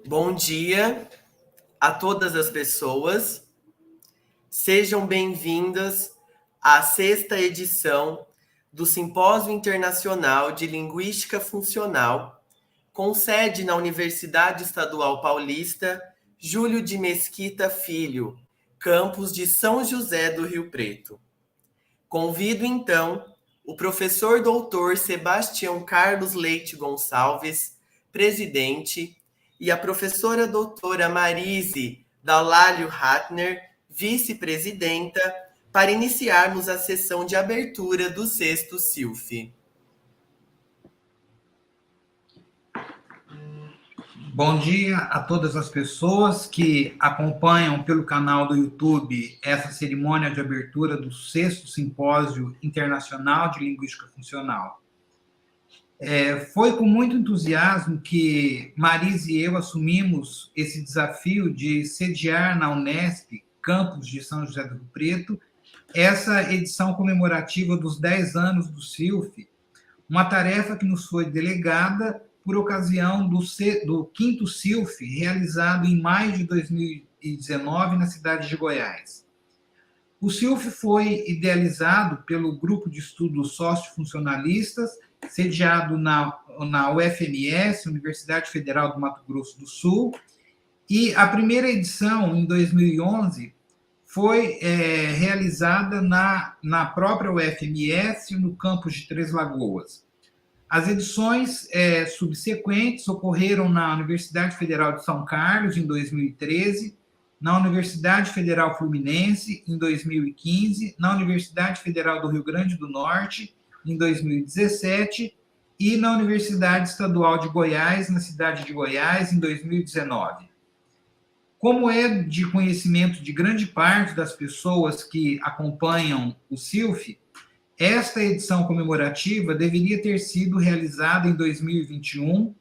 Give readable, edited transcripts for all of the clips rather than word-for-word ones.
Bom dia a todas as pessoas. Sejam bem-vindas à 6ª edição do Simpósio Internacional de Linguística Funcional, com sede na Universidade Estadual Paulista Júlio de Mesquita Filho, campus de São José do Rio Preto. Convido, então, o professor doutor Sebastião Carlos Leite Gonçalves, presidente, e a professora doutora Marise Daulalio Ratner, vice-presidenta, para iniciarmos a sessão de abertura do 6º SILF. Bom dia a todas as pessoas que acompanham pelo canal do YouTube essa cerimônia de abertura do 6º Simpósio Internacional de Linguística Funcional. Foi com muito entusiasmo que Marise e eu assumimos esse desafio de sediar na Unesp, campus de São José do Rio Preto, essa edição comemorativa dos 10 anos do SILF, uma tarefa que nos foi delegada por ocasião do 5º SILF, realizado em maio de 2019 na cidade de Goiás. O SILF foi idealizado pelo Grupo de Estudos Sociofuncionalistas, sediado na UFMS, Universidade Federal do Mato Grosso do Sul, e a primeira edição, em 2011, foi realizada na própria UFMS, no campus de Três Lagoas. As edições subsequentes ocorreram na Universidade Federal de São Carlos, em 2013, na Universidade Federal Fluminense, em 2015, na Universidade Federal do Rio Grande do Norte, em 2017, e na Universidade Estadual de Goiás, na cidade de Goiás, em 2019. Como é de conhecimento de grande parte das pessoas que acompanham o SILF, esta edição comemorativa deveria ter sido realizada em 2021,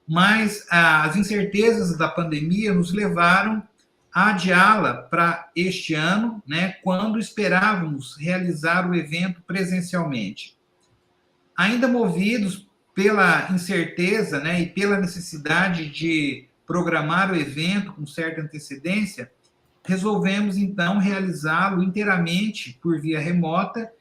mas as incertezas da pandemia nos levaram a adiá-la para este ano, quando esperávamos realizar o evento presencialmente. Ainda movidos pela incerteza e pela necessidade de programar o evento com certa antecedência, resolvemos, então, realizá-lo inteiramente por via remota,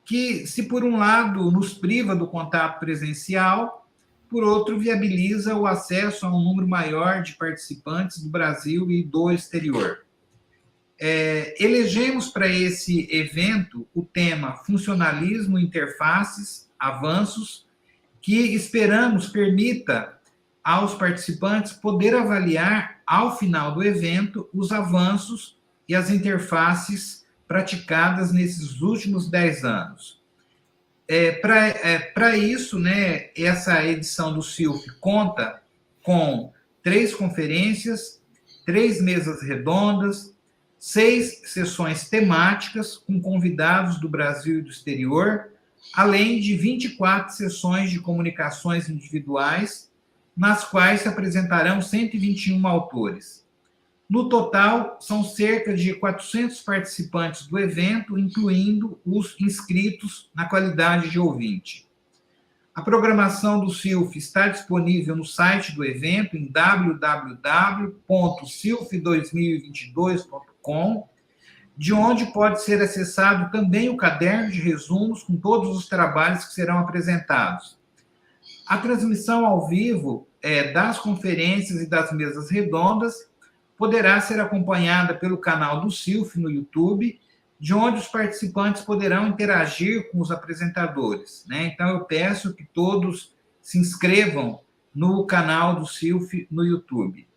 que, se por um lado nos priva do contato presencial, por outro viabiliza o acesso a um número maior de participantes do Brasil e do exterior. Elegemos para esse evento o tema Funcionalismo, Interfaces, Avanços, que esperamos permita aos participantes poder avaliar, ao final do evento, os avanços e as interfaces praticadas nesses últimos 10 anos. Para isso, essa edição do SILF conta com 3 conferências, 3 mesas redondas, 6 sessões temáticas com convidados do Brasil e do exterior, além de 24 sessões de comunicações individuais, nas quais se apresentarão 121 autores. No total, são cerca de 400 participantes do evento, incluindo os inscritos na qualidade de ouvinte. A programação do SILF está disponível no site do evento em www.silf2022.com, de onde pode ser acessado também o caderno de resumos com todos os trabalhos que serão apresentados. A transmissão ao vivo das conferências e das mesas redondas poderá ser acompanhada pelo canal do SILF no YouTube, de onde os participantes poderão interagir com os apresentadores. Então, eu peço que todos se inscrevam no canal do SILF no YouTube.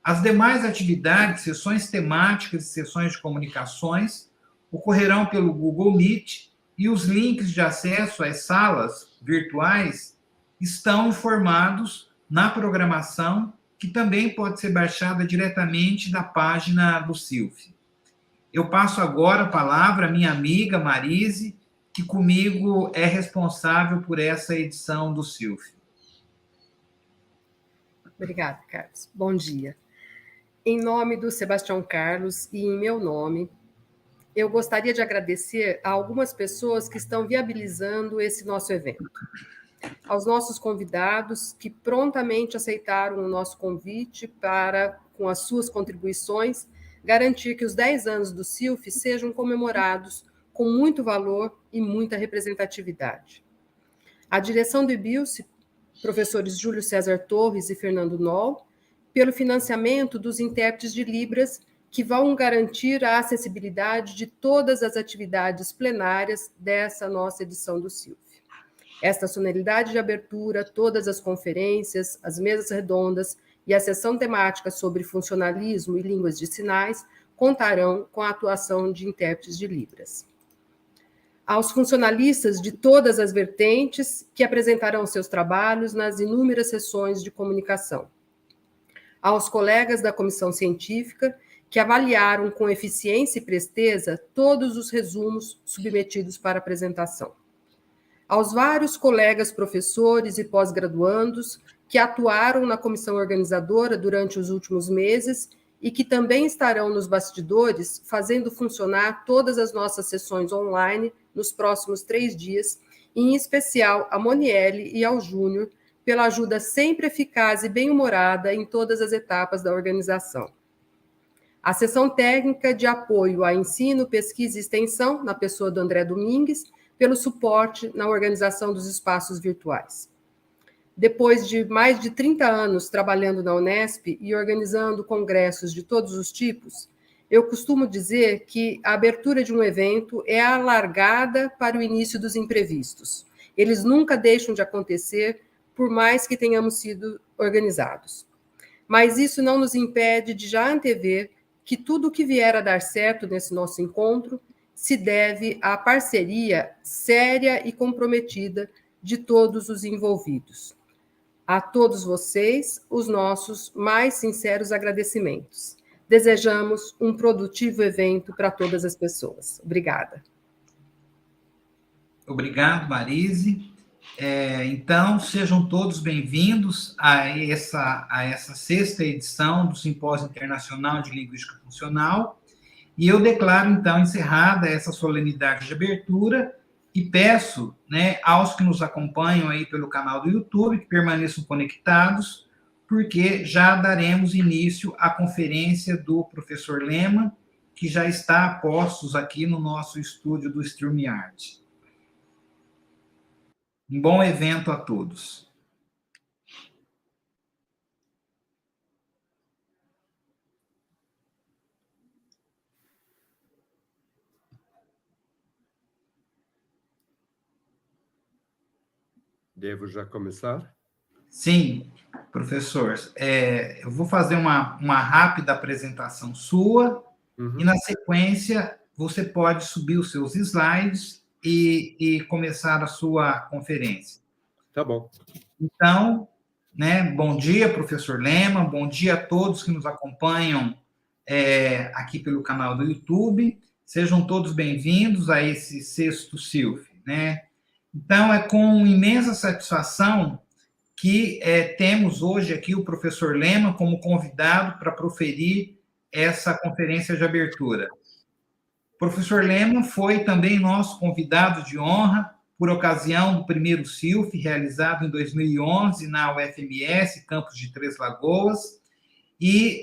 As demais atividades, sessões temáticas e sessões de comunicações, ocorrerão pelo Google Meet, e os links de acesso às salas virtuais estão informados na programação, que também pode ser baixada diretamente da página do SILF. Eu passo agora a palavra à minha amiga Marise, que comigo é responsável por essa edição do SILF. Obrigada, Carlos. Bom dia. Em nome do Sebastião Carlos e em meu nome, eu gostaria de agradecer a algumas pessoas que estão viabilizando esse nosso evento. aos nossos convidados que prontamente aceitaram o nosso convite para, com as suas contribuições, garantir que os 10 anos do SILF sejam comemorados com muito valor e muita representatividade. A direção do IBILSE, professores Júlio César Torres e Fernando Noll, pelo financiamento dos intérpretes de Libras, que vão garantir a acessibilidade de todas as atividades plenárias dessa nossa edição do SILF. Esta solenidade de abertura, todas as conferências, as mesas redondas e a sessão temática sobre funcionalismo e línguas de sinais contarão com a atuação de intérpretes de Libras. Aos funcionalistas de todas as vertentes que apresentarão seus trabalhos nas inúmeras sessões de comunicação. Aos colegas da comissão científica que avaliaram com eficiência e presteza todos os resumos submetidos para apresentação. Aos vários colegas professores e pós-graduandos que atuaram na comissão organizadora durante os últimos meses e que também estarão nos bastidores fazendo funcionar todas as nossas sessões online nos próximos 3 dias, e em especial a Monielle e ao Júnior, pela ajuda sempre eficaz e bem-humorada em todas as etapas da organização. A sessão técnica de apoio a ensino, pesquisa e extensão, na pessoa do André Domingues, pelo suporte na organização dos espaços virtuais. Depois de mais de 30 anos trabalhando na Unesp e organizando congressos de todos os tipos, eu costumo dizer que a abertura de um evento é a largada para o início dos imprevistos. Eles nunca deixam de acontecer, por mais que tenhamos sido organizados. Mas isso não nos impede de já antever que tudo o que vier a dar certo nesse nosso encontro se deve à parceria séria e comprometida de todos os envolvidos. A todos vocês, os nossos mais sinceros agradecimentos. Desejamos um produtivo evento para todas as pessoas. Obrigada. Obrigado, Marise. Então, sejam todos bem-vindos a essa 6ª edição do Simpósio Internacional de Linguística Funcional, e eu declaro, então, encerrada essa solenidade de abertura e peço, né, aos que nos acompanham aí pelo canal do YouTube que permaneçam conectados, porque já daremos início à conferência do professor Lehmann, que já está a postos aqui no nosso estúdio do StreamYard. Um bom evento a todos. Devo já começar? Sim, professor. Eu vou fazer uma rápida apresentação sua, e na sequência você pode subir os seus slides e começar a sua conferência. Tá bom. Então, né, bom dia, professor Lehmann, bom dia a todos que nos acompanham aqui pelo canal do YouTube. Sejam todos bem-vindos a esse 6º SILF, né? Então, é com imensa satisfação que temos hoje aqui o professor Lehmann como convidado para proferir essa conferência de abertura. O professor Lehmann foi também nosso convidado de honra por ocasião do primeiro SILF, realizado em 2011 na UFMS, campus de Três Lagoas, e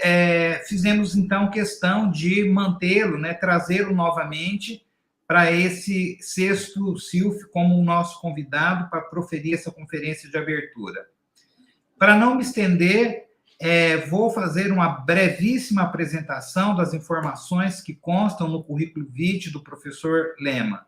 fizemos, então, questão de mantê-lo, né, trazê-lo novamente para esse 6º SILF como o nosso convidado para proferir essa conferência de abertura. Para não me estender, vou fazer uma brevíssima apresentação das informações que constam no currículo vitae do professor Lehmann.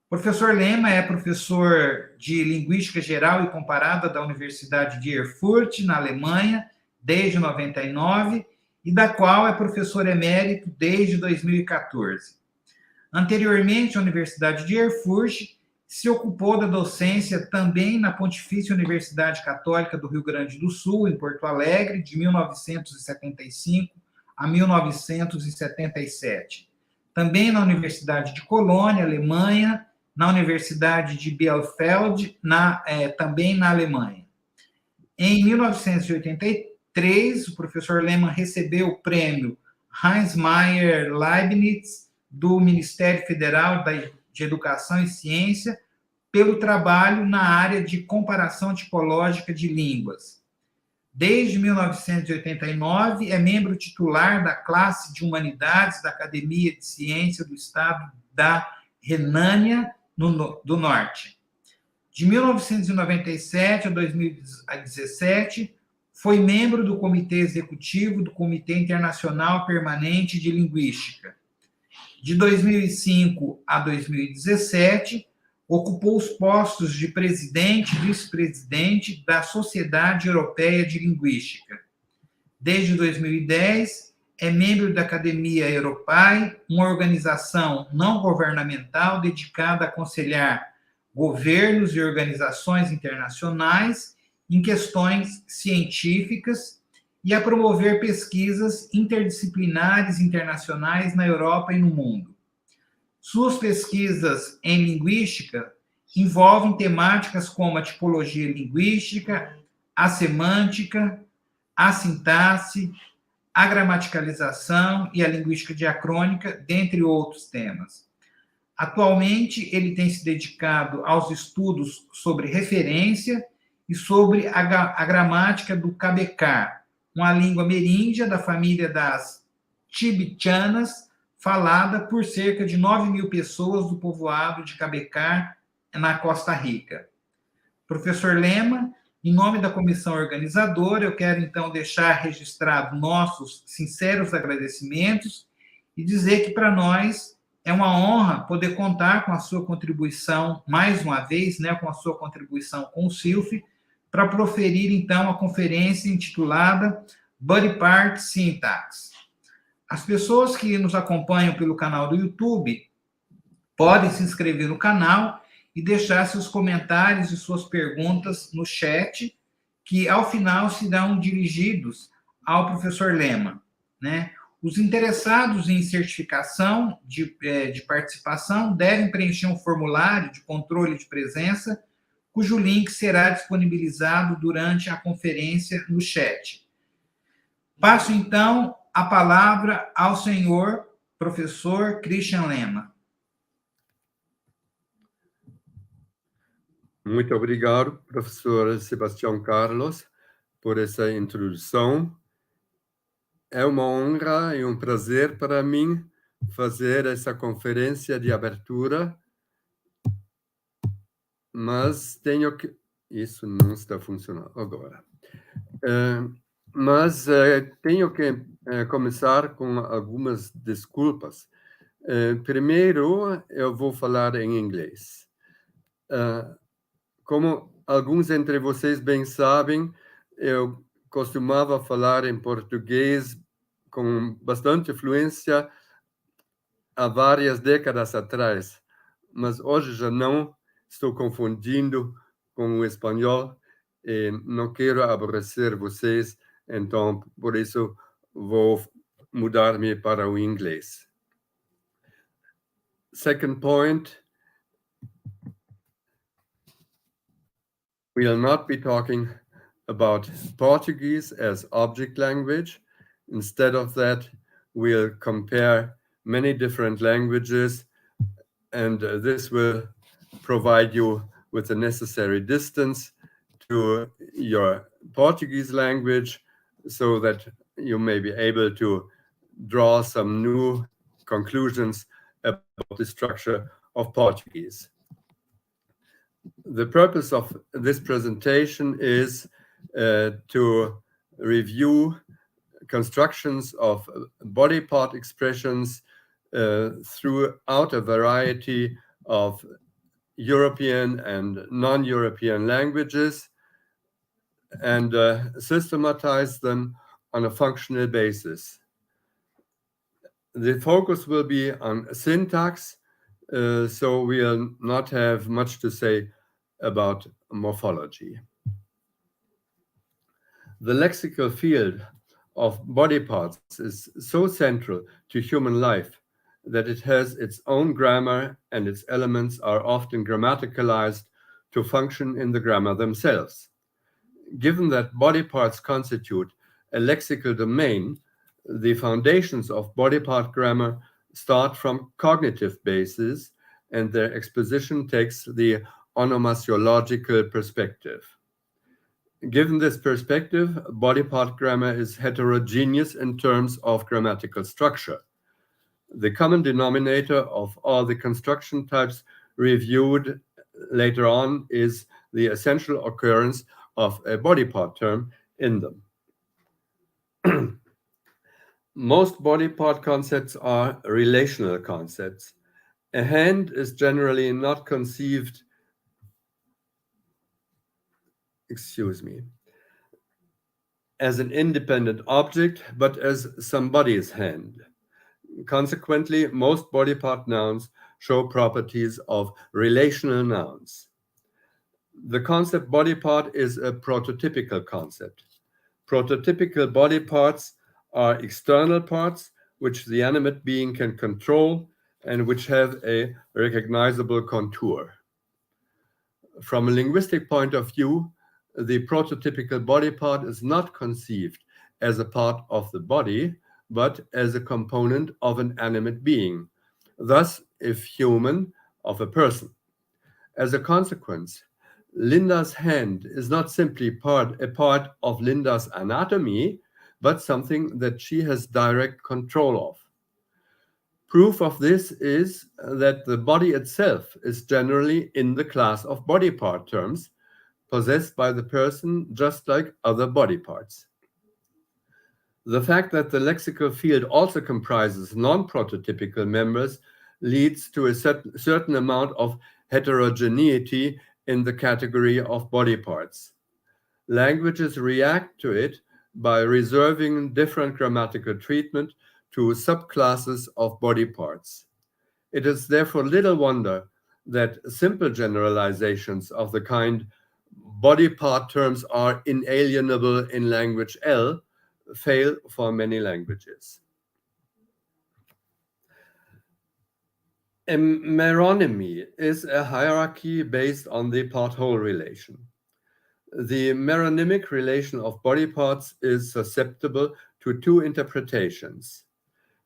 O professor Lehmann é professor de Linguística Geral e Comparada da Universidade de Erfurt, na Alemanha, desde 99, e da qual é professor emérito desde 2014. Anteriormente, a Universidade de Erfurt se ocupou da docência também na Pontifícia Universidade Católica do Rio Grande do Sul, em Porto Alegre, de 1975 a 1977. Também na Universidade de Colônia, Alemanha, na Universidade de Bielefeld, também na Alemanha. Em 1983, o professor Lehmann recebeu o prêmio Heinz Meyer-Leibniz do Ministério Federal de Educação e Ciência pelo trabalho na área de comparação tipológica de línguas. Desde 1989, é membro titular da classe de Humanidades da Academia de Ciência do Estado da Renânia do Norte. De 1997 a 2017, foi membro do Comitê Executivo do Comitê Internacional Permanente de Linguística. De 2005 a 2017, ocupou os postos de presidente e vice-presidente da Sociedade Europeia de Linguística. Desde 2010, é membro da Academia Europai, uma organização não governamental dedicada a aconselhar governos e organizações internacionais em questões científicas e a promover pesquisas interdisciplinares internacionais na Europa e no mundo. Suas pesquisas em linguística envolvem temáticas como a tipologia linguística, a semântica, a sintaxe, a gramaticalização e a linguística diacrônica, dentre outros temas. Atualmente, ele tem se dedicado aos estudos sobre referência e sobre a gramática do Cabecar, uma língua ameríndia da família das tibetanas, falada por cerca de 9.000 pessoas do povoado de Cabecar, na Costa Rica. Professor Lehmann, em nome da comissão organizadora, eu quero, então, deixar registrado nossos sinceros agradecimentos e dizer que, para nós, é uma honra poder contar com a sua contribuição, mais uma vez, com a sua contribuição com o SILF, para proferir, então, a conferência intitulada Body Part Syntax. As pessoas que nos acompanham pelo canal do YouTube podem se inscrever no canal e deixar seus comentários e suas perguntas no chat, que, ao final, serão dirigidos ao professor Lehmann, Os interessados em certificação de participação devem preencher um formulário de controle de presença, cujo link será disponibilizado durante a conferência no chat. Passo, então, a palavra ao senhor professor Christian Lehmann. Muito obrigado, professor Sebastião Carlos, por essa introdução. É uma honra e um prazer para mim fazer essa conferência de abertura, mas tenho que... Isso não está funcionando agora. Mas tenho que começar com algumas desculpas. Primeiro, eu vou falar em inglês. Como alguns entre vocês bem sabem, eu costumava falar em português com bastante fluência há várias décadas atrás, mas hoje já não, estou confundindo com o espanhol e não quero aborrecer vocês, então por isso vou mudar-me para o inglês. Second point, we will not be talking about Portuguese as object language. Instead of that, we'll compare many different languages, and this will provide you with the necessary distance to your Portuguese language so that you may be able to draw some new conclusions about the structure of Portuguese. The purpose of this presentation is to review constructions of body part expressions throughout a variety of European and non-European languages and systematize them on a functional basis. The focus will be on syntax, so we'll not have much to say about morphology. The lexical field of body parts is so central to human life that it has its own grammar, and its elements are often grammaticalized to function in the grammar themselves. Given that body parts constitute a lexical domain, the foundations of body part grammar start from cognitive bases, and their exposition takes the onomasiological perspective. Given this perspective, body part grammar is heterogeneous in terms of grammatical structure. The common denominator of all the construction types reviewed later on is the essential occurrence of a body part term in them. Most body part concepts are relational concepts. A hand is generally not conceived, as an independent object, but as somebody's hand. Consequently, most body part nouns show properties of relational nouns. The concept body part is a prototypical concept. Prototypical body parts are external parts which the animate being can control and which have a recognizable contour. From a linguistic point of view, the prototypical body part is not conceived as a part of the body, but as a component of an animate being, thus, if human, of a person. As a consequence, Linda's hand is not simply a part of Linda's anatomy, but something that she has direct control of. Proof of this is that the body itself is generally in the class of body part terms, possessed by the person just like other body parts. The fact that the lexical field also comprises non-prototypical members leads to a certain amount of heterogeneity in the category of body parts. Languages react to it by reserving different grammatical treatment to subclasses of body parts. It is therefore little wonder that simple generalizations of the kind body part terms are inalienable in language L fail for many languages. A meronymy is a hierarchy based on the part-whole relation. The meronymic relation of body parts is susceptible to two interpretations.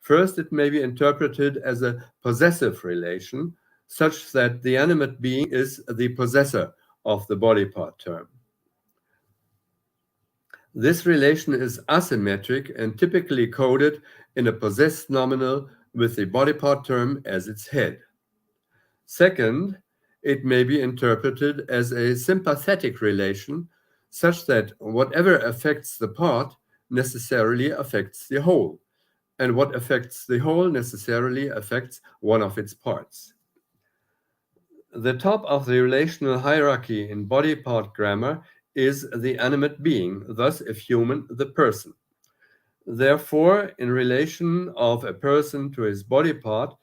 First, it may be interpreted as a possessive relation, such that the animate being is the possessor of the body part term. This relation is asymmetric and typically coded in a possessed nominal with the body part term as its head. Second, it may be interpreted as a sympathetic relation, such that whatever affects the part necessarily affects the whole, and what affects the whole necessarily affects one of its parts. The top of the relational hierarchy in body part grammar is the animate being, thus, if human, the person. Therefore, in relation of a person to his body part,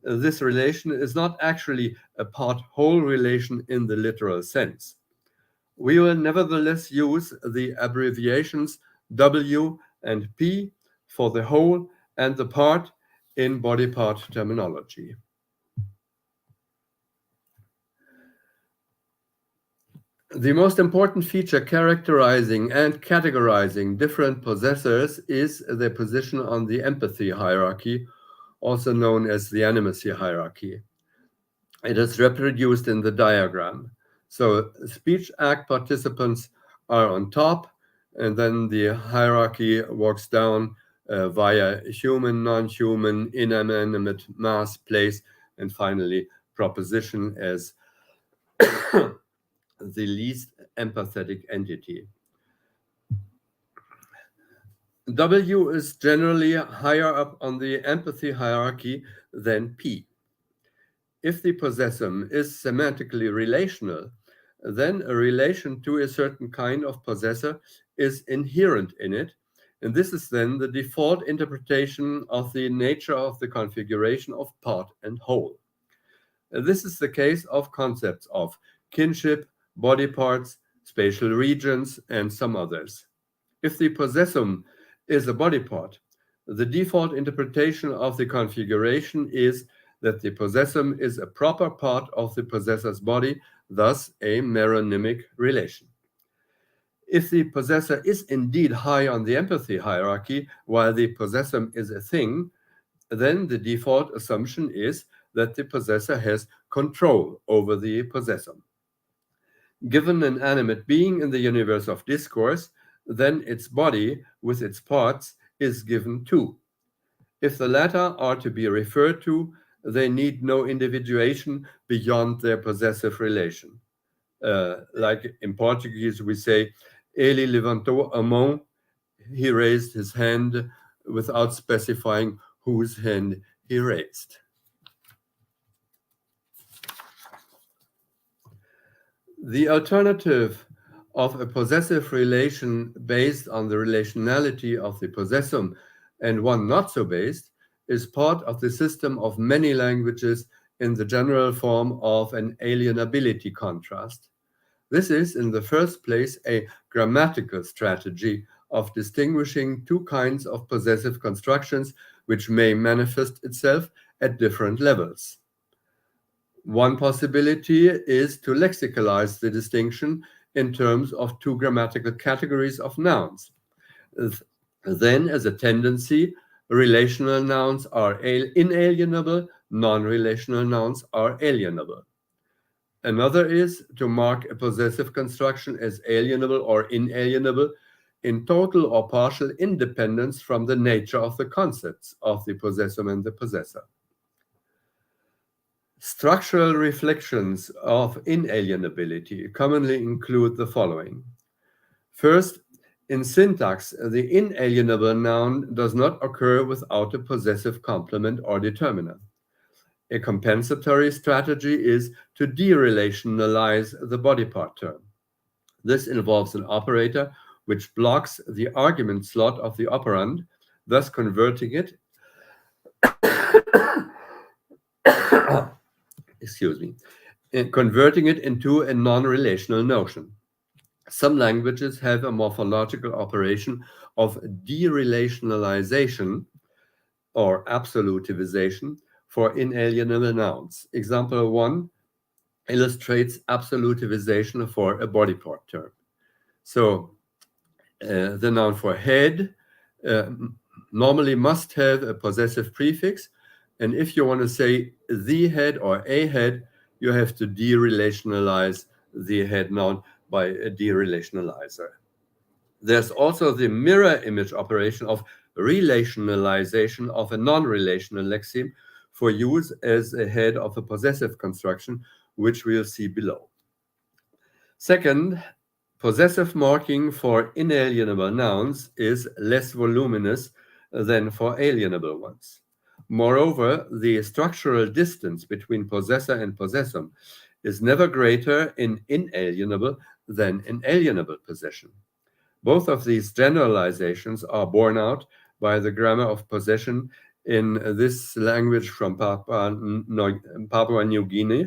this relation is not actually a part-whole relation in the literal sense. We will nevertheless use the abbreviations W and P for the whole and the part in body part terminology. The most important feature characterizing and categorizing different possessors is their position on the empathy hierarchy, also known as the animacy hierarchy. It is reproduced in the diagram. So speech act participants are on top, and then the hierarchy walks down via human, non-human, inanimate, mass, place, and finally proposition as the least empathetic entity. W is generally higher up on the empathy hierarchy than P. If the possessum is semantically relational, then a relation to a certain kind of possessor is inherent in it, and this is then the default interpretation of the nature of the configuration of part and whole. This is the case of concepts of kinship, body parts, spatial regions, and some others. If the possessum is a body part, the default interpretation of the configuration is that the possessum is a proper part of the possessor's body, thus a meronymic relation. If the possessor is indeed high on the empathy hierarchy, while the possessum is a thing, then the default assumption is that the possessor has control over the possessum. Given an animate being in the universe of discourse, then its body with its parts is given too. If the latter are to be referred to, they need no individuation beyond their possessive relation. Like in Portuguese, we say, ele levantou a mão, he raised his hand, without specifying whose hand he raised. The alternative of a possessive relation based on the relationality of the possessum and one not so based is part of the system of many languages in the general form of an alienability contrast. This is, in the first place, a grammatical strategy of distinguishing two kinds of possessive constructions which may manifest itself at different levels. One possibility is to lexicalize the distinction in terms of two grammatical categories of nouns. Then, as a tendency, relational nouns are inalienable, non-relational nouns are alienable. Another is to mark a possessive construction as alienable or inalienable in total or partial independence from the nature of the concepts of the possessum and the possessor. Structural reflections of inalienability commonly include the following. First, in syntax, the inalienable noun does not occur without a possessive complement or determiner. A compensatory strategy is to derelationalize the body part term. This involves an operator which blocks the argument slot of the operand, thus converting it converting it into a non-relational notion. Some languages have a morphological operation of derelationalization or absolutivization for inalienable nouns. Example 1 illustrates absolutivization for a body part term. So the noun for head normally must have a possessive prefix, and if you want to say the head or a head, you have to derelationalize the head noun by a derelationalizer. There's also the mirror image operation of relationalization of a non-relational lexeme for use as a head of a possessive construction, which we'll see below. Second, possessive marking for inalienable nouns is less voluminous than for alienable ones. Moreover, the structural distance between possessor and possessum is never greater in inalienable than in alienable possession. Both of these generalizations are borne out by the grammar of possession in this language from Papua New Guinea.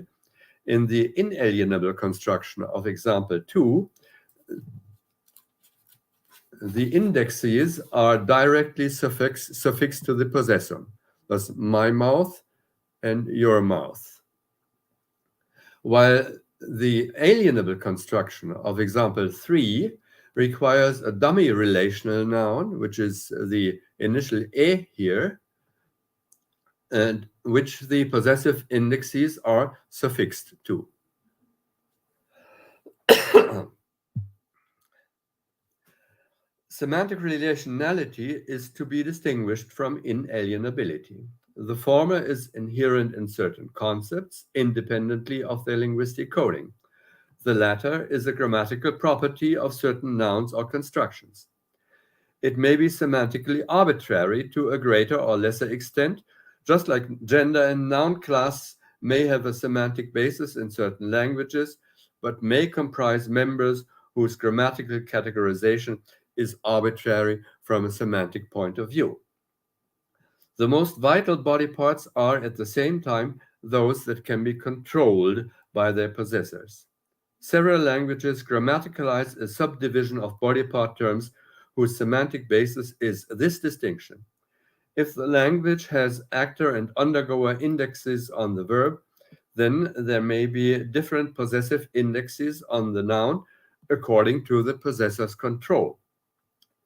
In the inalienable construction of example 2, the indexes are directly suffixed to the possessum, thus my mouth and your mouth. While the alienable construction of example 3 requires a dummy relational noun, which is the initial e here, and which the possessive indexes are suffixed to. Semantic relationality is to be distinguished from inalienability. The former is inherent in certain concepts, independently of their linguistic coding. The latter is a grammatical property of certain nouns or constructions. It may be semantically arbitrary to a greater or lesser extent, just like gender and noun class may have a semantic basis in certain languages, but may comprise members whose grammatical categorization is arbitrary from a semantic point of view. The most vital body parts are at the same time those that can be controlled by their possessors. Several languages grammaticalize a subdivision of body part terms whose semantic basis is this distinction. If the language has actor and undergoer indexes on the verb, then there may be different possessive indexes on the noun according to the possessor's control.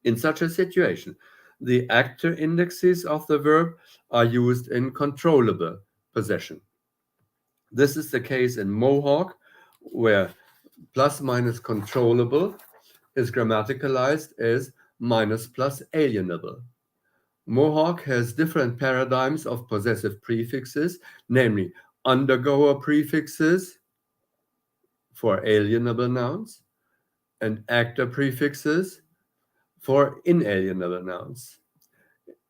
In such a situation, the actor indexes of the verb are used in controllable possession. This is the case in Mohawk, where plus minus controllable is grammaticalized as minus plus alienable. Mohawk has different paradigms of possessive prefixes, namely undergoer prefixes for alienable nouns and actor prefixes for inalienable nouns.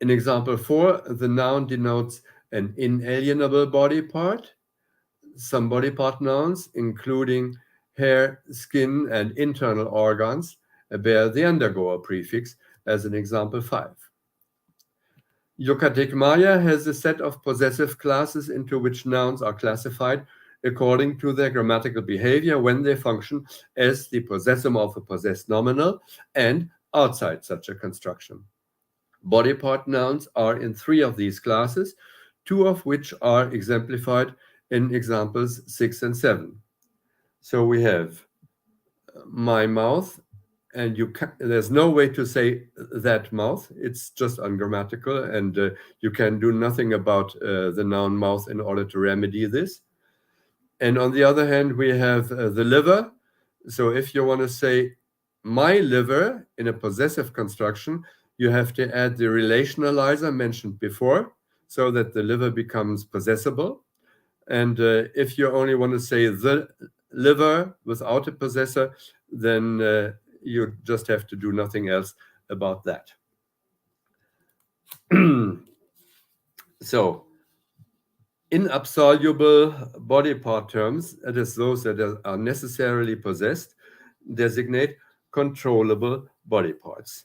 In example 4, the noun denotes an inalienable body part. Some body part nouns, including hair, skin, and internal organs, bear the undergoer prefix, as in example 5. Yucatekmaya has a set of possessive classes into which nouns are classified according to their grammatical behavior when they function as the possessum of a possessed nominal and outside such a construction. Body part nouns are in 3 of these classes, 2 of which are exemplified in examples 6 and 7. So we have my mouth, and there's no way to say that mouth. It's just ungrammatical, and you can do nothing about the noun mouth in order to remedy this. And on the other hand, we have the liver. So if you want to say my liver in a possessive construction, you have to add the relationalizer mentioned before so that the liver becomes possessible. And if you only want to say the liver without a possessor, then you just have to do nothing else about that. So, inabsoluble body part terms, that is those that are necessarily possessed, designate controllable body parts.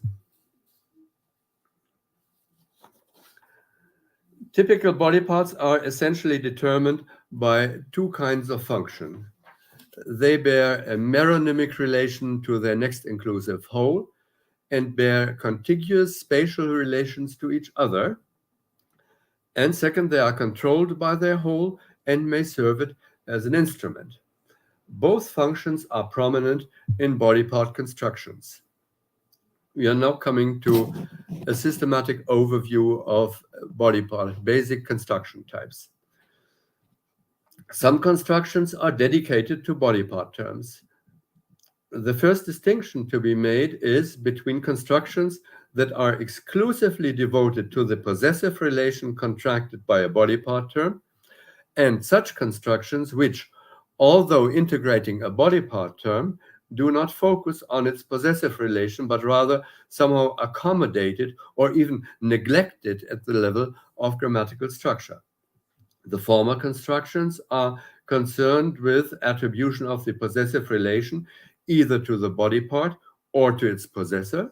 Typical body parts are essentially determined by 2 kinds of function. They bear a meronymic relation to their next inclusive whole and bear contiguous spatial relations to each other. And second, they are controlled by their whole and may serve it as an instrument. Both functions are prominent in body part constructions. We are now coming to a systematic overview of body part basic construction types. Some constructions are dedicated to body part terms. The first distinction to be made is between constructions that are exclusively devoted to the possessive relation contracted by a body part term, and such constructions which, although integrating a body part term, do not focus on its possessive relation, but rather somehow accommodate it or even neglect it at the level of grammatical structure. The former constructions are concerned with attribution of the possessive relation either to the body part or to its possessor.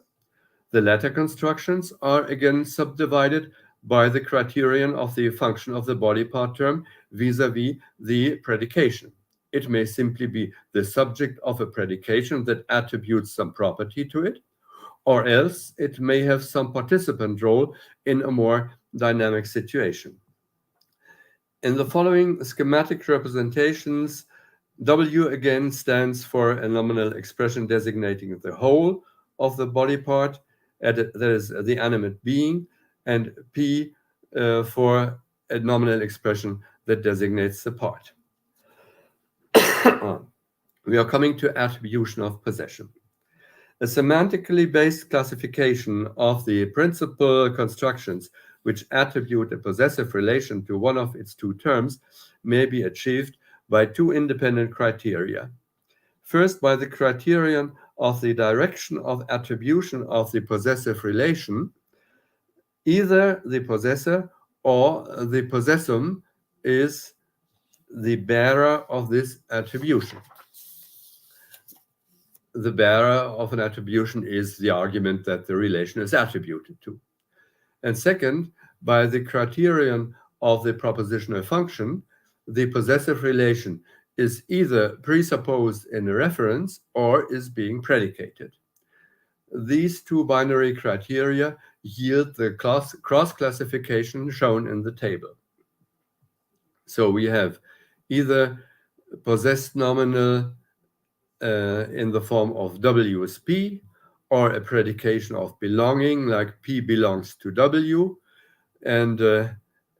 The latter constructions are again subdivided by the criterion of the function of the body part term vis-à-vis the predication. It may simply be the subject of a predication that attributes some property to it, or else it may have some participant role in a more dynamic situation. In the following schematic representations, W again stands for a nominal expression designating the whole of the body part, that is the animate being, and P for a nominal expression that designates the part. We are coming to attribution of possession. A semantically based classification of the principal constructions which attribute a possessive relation to one of its 2 terms may be achieved by 2 independent criteria. First, by the criterion of the direction of attribution of the possessive relation, either the possessor or the possessum is the bearer of this attribution. The bearer of an attribution is the argument that the relation is attributed to. And second, by the criterion of the propositional function, the possessive relation is either presupposed in a reference or is being predicated. These 2 binary criteria yield the cross-classification shown in the table. So we have either possessed nominal in the form of W is P, or a predication of belonging, like P belongs to W. And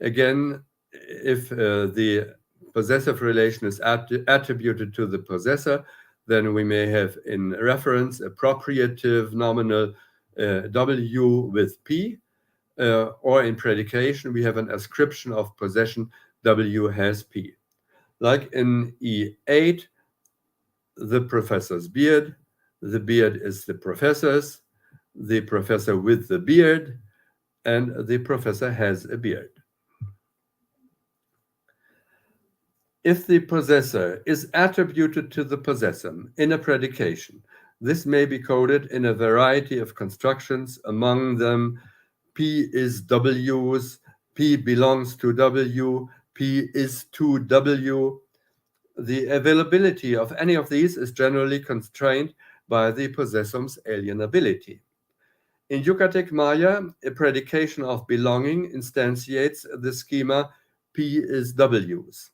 again, if the possessive relation is attributed to the possessor, then we may have in reference a propriative nominal W with P, or in predication, we have an ascription of possession, W has P. Like in E8, the professor's beard, the beard is the professor with the beard, and the professor has a beard. If the possessor is attributed to the possessor in a predication, this may be coded in a variety of constructions, among them P is W's, P belongs to W, P is to W. The availability of any of these is generally constrained by the possessum's alienability. In Yucatec Maya, a predication of belonging instantiates the schema P is W's.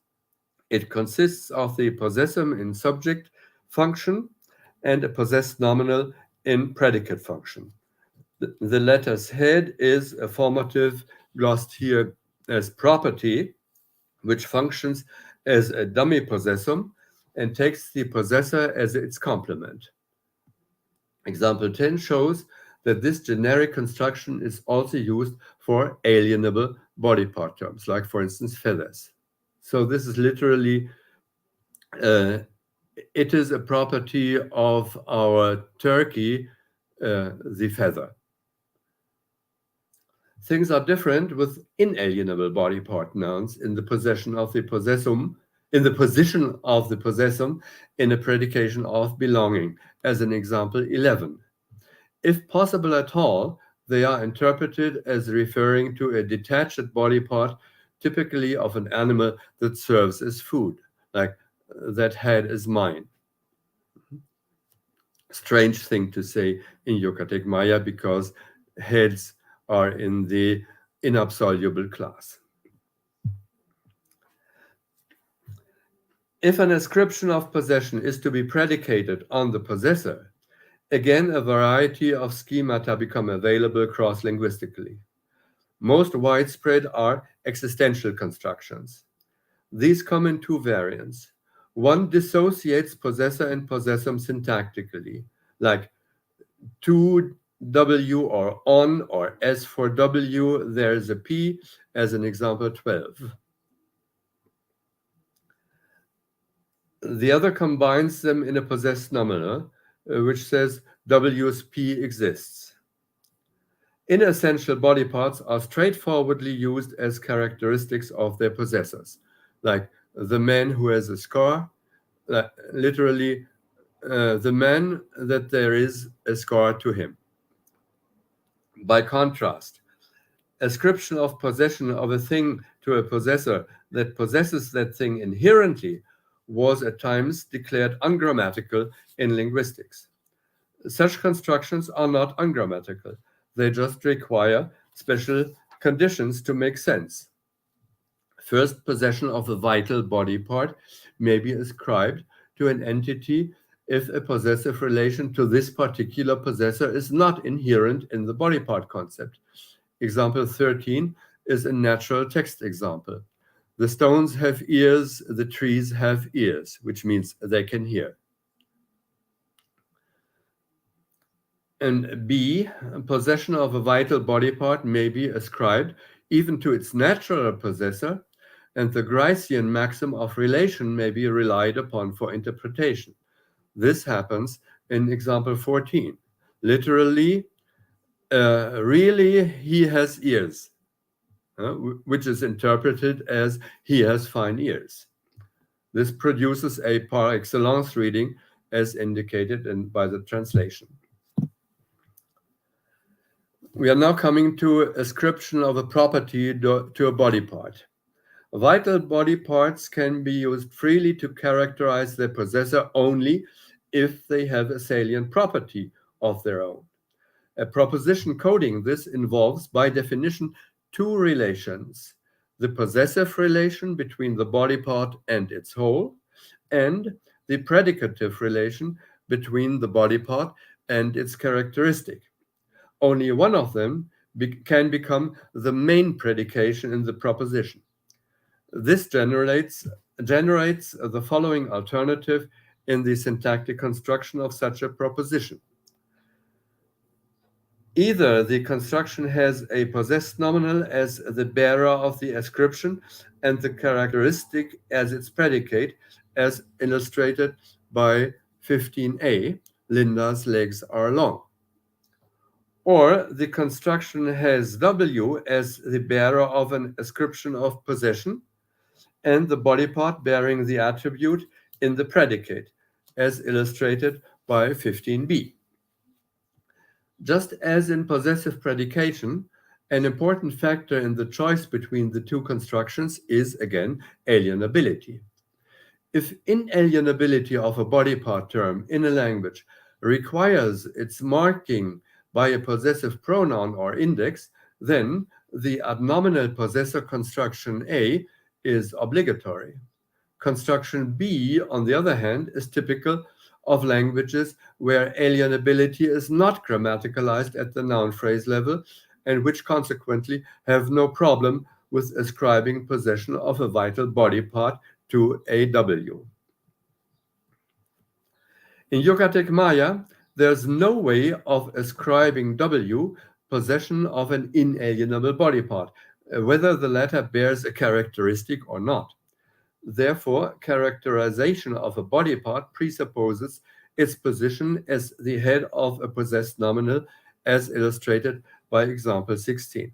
It consists of the possessum in subject function and a possessed nominal in predicate function. The letter's head is a formative glossed here as property, which functions as a dummy possessum and takes the possessor as its complement. Example 10 shows that this generic construction is also used for alienable body part terms, like, for instance, feathers. So this is literally, it is a property of our turkey, the feather. Things are different with inalienable body part nouns in the possession of the possessum, in the position of the possessum in a predication of belonging, as in example 11. If possible at all, they are interpreted as referring to a detached body part, typically of an animal that serves as food, like that head is mine. Strange thing to say in Yucatec Maya because heads are in the inabsoluble class. If an ascription of possession is to be predicated on the possessor, again a variety of schemata become available cross-linguistically. Most widespread are existential constructions. These come in two variants. One dissociates possessor and possessum syntactically, like to W or on or S for W, there's a P, as in example 12. The other combines them in a possessed nominal, which says W's P exists. Inessential body parts are straightforwardly used as characteristics of their possessors, like the man who has a scar, literally the man that there is a scar to him. By contrast, ascription of possession of a thing to a possessor that possesses that thing inherently was at times declared ungrammatical in linguistics. Such constructions are not ungrammatical. They just require special conditions to make sense. First, possession of a vital body part may be ascribed to an entity if a possessive relation to this particular possessor is not inherent in the body part concept. Example 13 is a natural text example. The stones have ears, the trees have ears, which means they can hear. And B, possession of a vital body part may be ascribed even to its natural possessor, and the Gricean maxim of relation may be relied upon for interpretation. This happens in example 14. Literally, really, he has ears, which is interpreted as he has fine ears. This produces a par excellence reading as indicated by the translation. We are now coming to ascription of a property to a body part. Vital body parts can be used freely to characterize their possessor only if they have a salient property of their own. A proposition coding this involves, by definition, two relations: the possessive relation between the body part and its whole, and the predicative relation between the body part and its characteristic. Only one of them can become the main predication in the proposition. This generates the following alternative in the syntactic construction of such a proposition. Either the construction has a possessed nominal as the bearer of the ascription and the characteristic as its predicate, as illustrated by 15a, Linda's legs are long. Or the construction has W as the bearer of an ascription of possession and the body part bearing the attribute in the predicate, as illustrated by 15b. Just as in possessive predication, an important factor in the choice between the two constructions is, again, alienability. If inalienability of a body part term in a language requires its marking by a possessive pronoun or index, then the adnominal possessor construction A is obligatory. Construction B, on the other hand, is typical of languages where alienability is not grammaticalized at the noun phrase level and which consequently have no problem with ascribing possession of a vital body part to a W. In Yucatec Maya, there's no way of ascribing W possession of an inalienable body part, whether the latter bears a characteristic or not. Therefore, characterization of a body part presupposes its position as the head of a possessed nominal, as illustrated by example 16.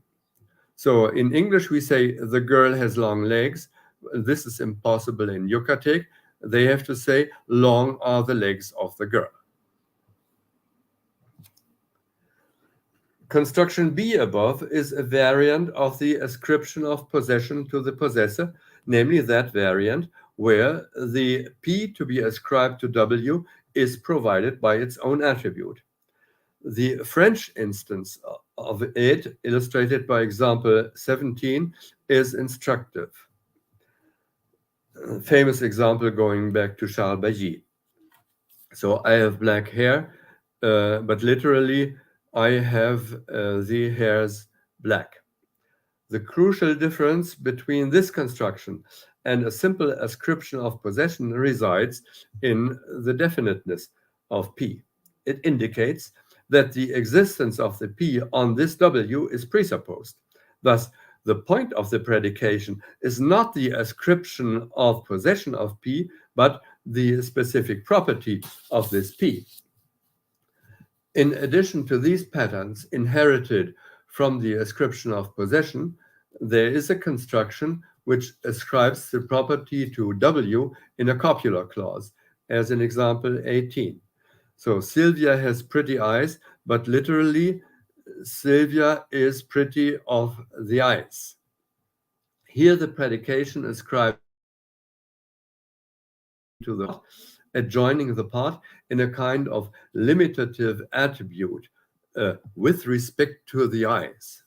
So in English, we say the girl has long legs. This is impossible in Yucatec. They have to say long are the legs of the girl. Construction B above is a variant of the ascription of possession to the possessor, namely that variant where the P to be ascribed to W is provided by its own attribute. The French instance of it, illustrated by example 17, is instructive. A famous example going back to Charles Bailly. So I have black hair, but literally I have the hairs black. The crucial difference between this construction and a simple ascription of possession resides in the definiteness of P. It indicates that the existence of the P on this W is presupposed. Thus, the point of the predication is not the ascription of possession of P, but the specific property of this P. In addition to these patterns inherited from the ascription of possession, there is a construction which ascribes the property to W in a copular clause, as in example 18. So Sylvia has pretty eyes, but literally Sylvia is pretty of the eyes. Here the predication ascribed to the adjoining the part in a kind of limitative attribute with respect to the eyes.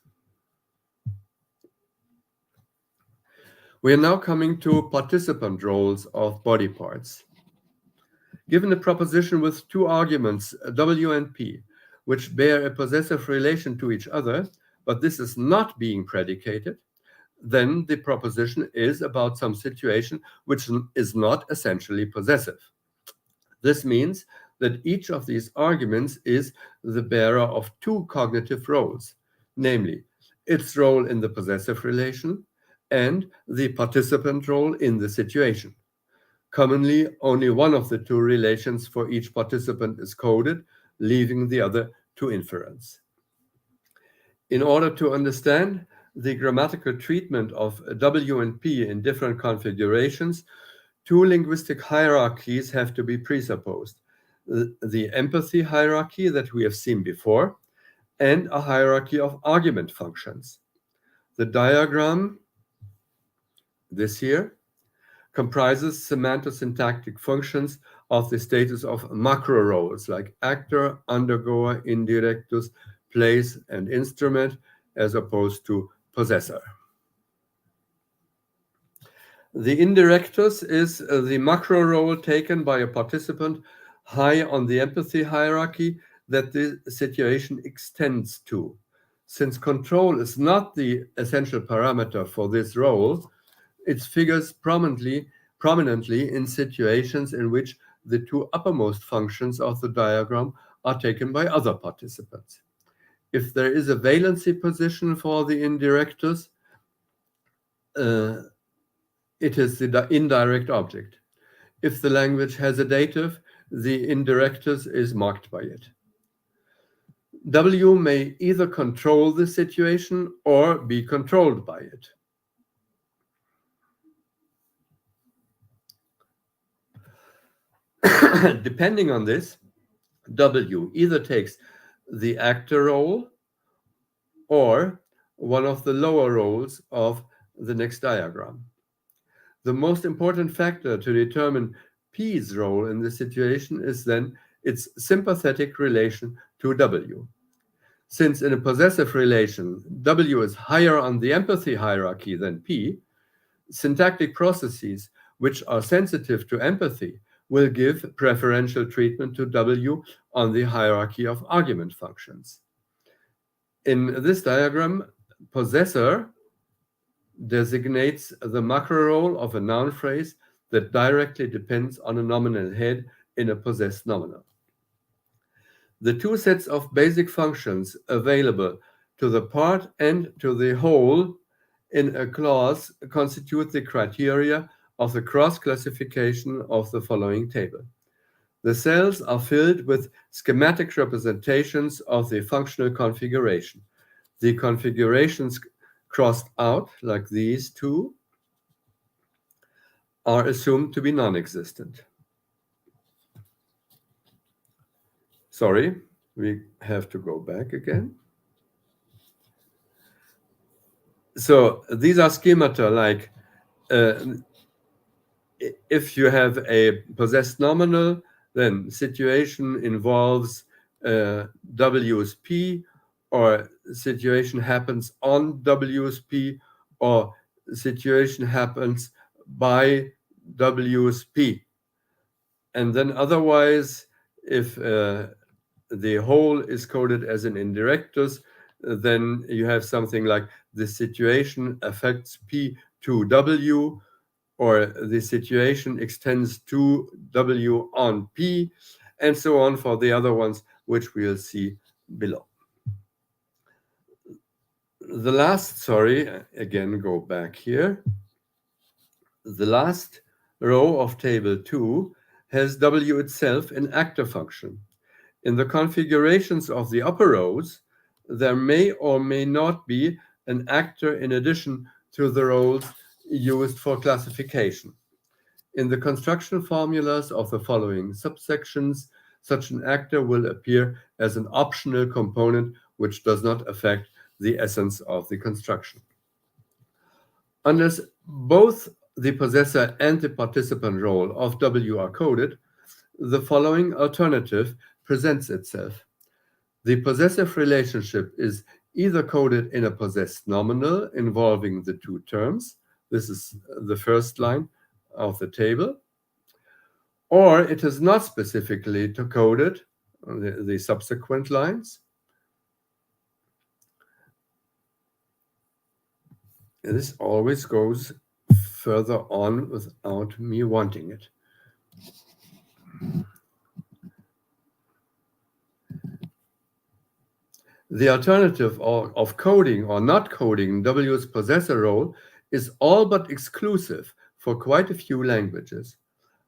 We are now coming to participant roles of body parts. Given a proposition with two arguments, W and P, which bear a possessive relation to each other, but this is not being predicated, then the proposition is about some situation which is not essentially possessive. This means that each of these arguments is the bearer of two cognitive roles, namely its role in the possessive relation and the participant role in the situation. Commonly, only one of the two relations for each participant is coded, leaving the other to inference. In order to understand the grammatical treatment of W and P in different configurations, two linguistic hierarchies have to be presupposed. The empathy hierarchy that we have seen before, and a hierarchy of argument functions. The diagram, this here, comprises semantosyntactic functions of the status of macro roles like actor, undergoer, indirectus, place, and instrument, as opposed to possessor. The indirectus is the macro role taken by a participant high on the empathy hierarchy that the situation extends to. Since control is not the essential parameter for this role, it figures prominently in situations in which the two uppermost functions of the diagram are taken by other participants. If there is a valency position for the indirectus, it is the indirect object. If the language has a dative, the indirectus is marked by it. W may either control the situation or be controlled by it. Depending on this, W either takes the actor role or one of the lower roles of the next diagram. The most important factor to determine P's role in the situation is then its sympathetic relation to W. Since in a possessive relation, W is higher on the empathy hierarchy than P, syntactic processes which are sensitive to empathy will give preferential treatment to W on the hierarchy of argument functions. In this diagram, possessor designates the macro role of a noun phrase that directly depends on a nominal head in a possessed nominal. The two sets of basic functions available to the part and to the whole in a clause constitute the criteria of the cross-classification of the following table. The cells are filled with schematic representations of the functional configuration. The configurations crossed out, like these two, are assumed to be non-existent. Sorry, we have to go back again. So these are schemata like if you have a possessed nominal, then situation involves W's P, or situation happens on W's P, or situation happens by W's P. And then otherwise, if the whole is coded as an indirectus, then you have something like the situation affects P to W, or the situation extends to W on P, and so on for the other ones, which we'll see below. The last, sorry, again, go back here. The last row of table 2 has W itself an actor function. In the configurations of the upper rows, there may or may not be an actor in addition to the roles used for classification. In the construction formulas of the following subsections, such an actor will appear as an optional component which does not affect the essence of the construction. Unless both the possessor and the participant role of W are coded, the following alternative presents itself. The possessive relationship is either coded in a possessed nominal involving the two terms. This is the first line of the table. Or it is not specifically coded, the subsequent lines. This always goes further on without me wanting it. The alternative of coding or not coding W's possessor role is all but exclusive for quite a few languages.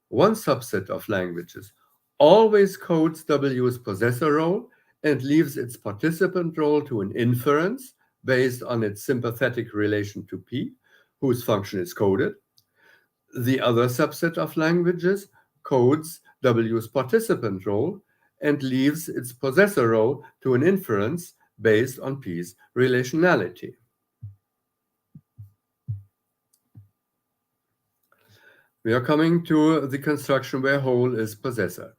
One subset of languages always codes W's possessor role and leaves its participant role to an inference based on its sympathetic relation to P, whose function is coded. The other subset of languages codes W's participant role and leaves its possessor role to an inference based on P's relationality. We are coming to the construction where whole is possessor.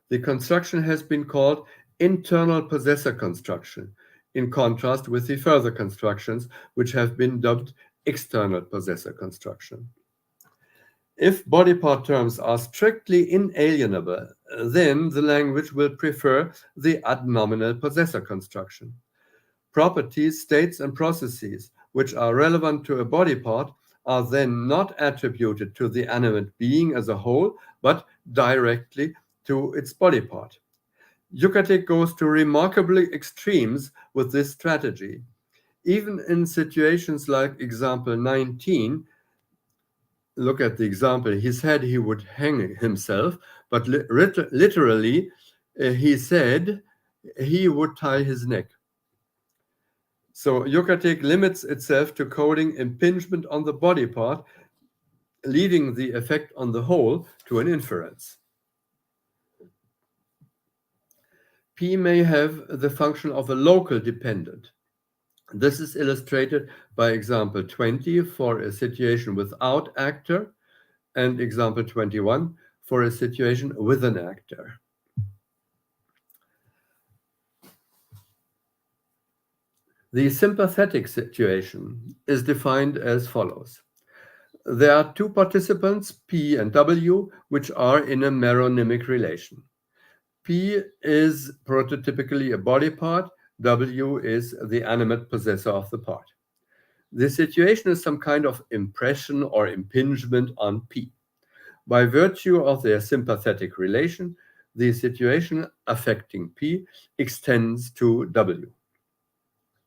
The construction has been called internal possessor construction, in contrast with the further constructions which have been dubbed external possessor construction. If body part terms are strictly inalienable, then the language will prefer the ad nominal possessor construction. Properties, states, and processes which are relevant to a body part are then not attributed to the animate being as a whole, but directly to its body part. Yucatek goes to remarkably extremes with this strategy. Even in situations like example 19, look at the example, he said he would hang himself, but literally he said he would tie his neck. So Yucatek limits itself to coding impingement on the body part, leaving the effect on the whole to an inference. P may have the function of a local dependent. This is illustrated by example 20 for a situation without actor and example 21 for a situation with an actor. The sympathetic situation is defined as follows. There are two participants, P and W, which are in a meronymic relation. P is prototypically a body part, W is the animate possessor of the part. The situation is some kind of impression or impingement on P. By virtue of their sympathetic relation, the situation affecting P extends to W.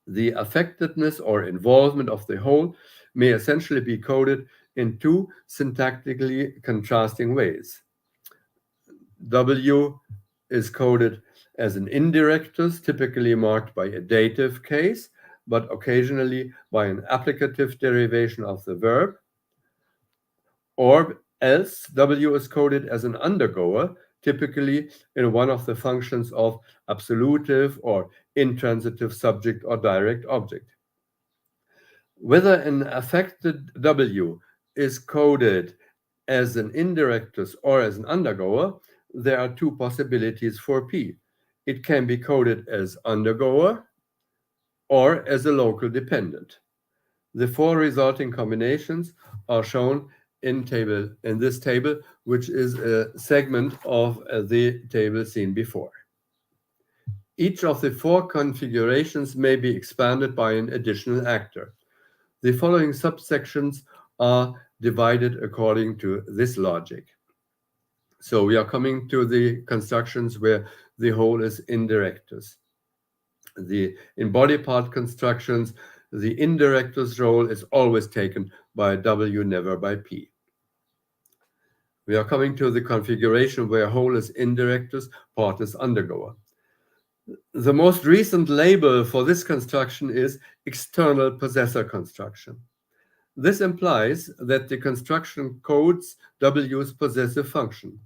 The affectedness or involvement of the whole may essentially be coded in two syntactically contrasting ways. W is coded as an indirectus, typically marked by a dative case, but occasionally by an applicative derivation of the verb. Or else W is coded as an undergoer, typically in one of the functions of absolutive or intransitive subject or direct object. Whether an affected W is coded as an indirectus or as an undergoer, there are two possibilities for P. It can be coded as undergoer or as a local dependent. The four resulting combinations are shown in this table, which is a segment of the table seen before. Each of the four configurations may be expanded by an additional actor. The following subsections are divided according to this logic. So we are coming to the constructions where the whole is indirectus. In body part constructions, the indirectus role is always taken by W, never by P. We are coming to the configuration where whole is indirectus, part is undergoer. The most recent label for this construction is external possessor construction. This implies that the construction codes W's possessive function.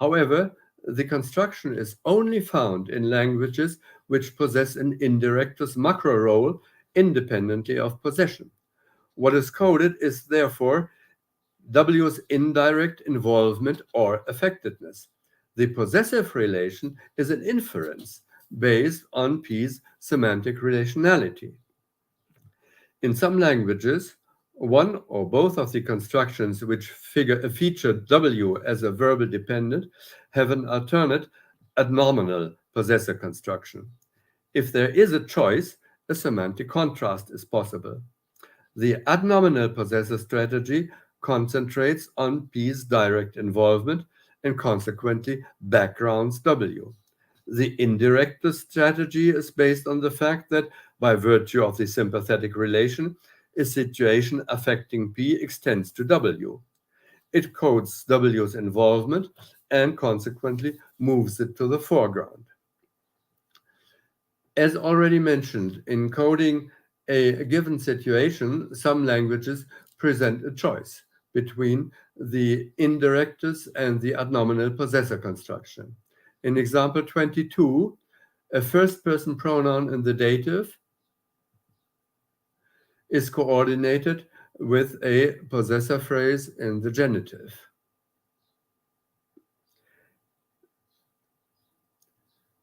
However, the construction is only found in languages which possess an indirectus macro role independently of possession. What is coded is therefore W's indirect involvement or affectedness. The possessive relation is an inference based on P's semantic relationality. In some languages, one or both of the constructions which feature W as a verbal dependent have an alternate adnominal possessor construction. If there is a choice, a semantic contrast is possible. The adnominal possessor strategy concentrates on P's direct involvement and consequently backgrounds W. The indirect strategy is based on the fact that by virtue of the sympathetic relation, a situation affecting P extends to W. It codes W's involvement and consequently moves it to the foreground. As already mentioned, in coding a given situation, some languages present a choice between the indirectus and the adnominal possessor construction. In example 22, a first-person pronoun in the dative is coordinated with a possessor phrase in the genitive.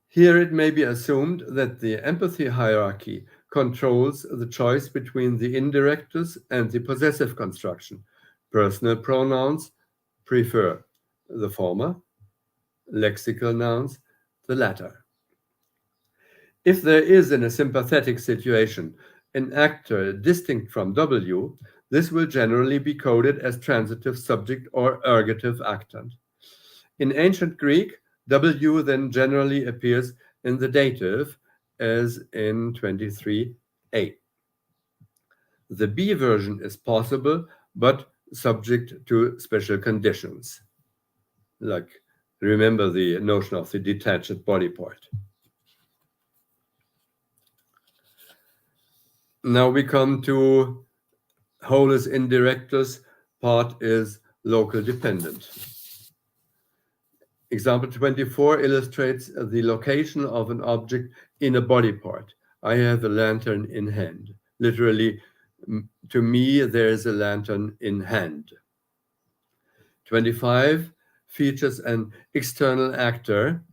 Here it may be assumed that the empathy hierarchy controls the choice between the indirectus and the possessive construction. Personal pronouns prefer the former, lexical nouns the latter. If there is in a sympathetic situation an actor distinct from W, This will generally be coded as transitive subject or ergative actant. In ancient Greek, W then generally appears in the dative, as in 23a. The B version is possible, but subject to special conditions. Like, remember the notion of the detached body part. Now we come to holus indirectus, part is local dependent. Example 24 illustrates the location of an object in a body part. I have a lantern in hand. Literally, to me, there is a lantern in hand. 25 features an external actor.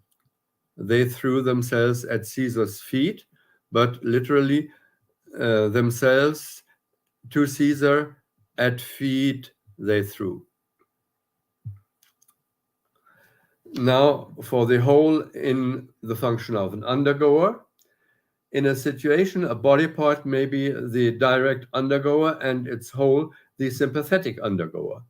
They threw themselves at Caesar's feet, but literally themselves to Caesar at feet they threw. Now, for the whole in the function of an undergoer, in a situation, a body part may be the direct undergoer and its whole the sympathetic undergoer.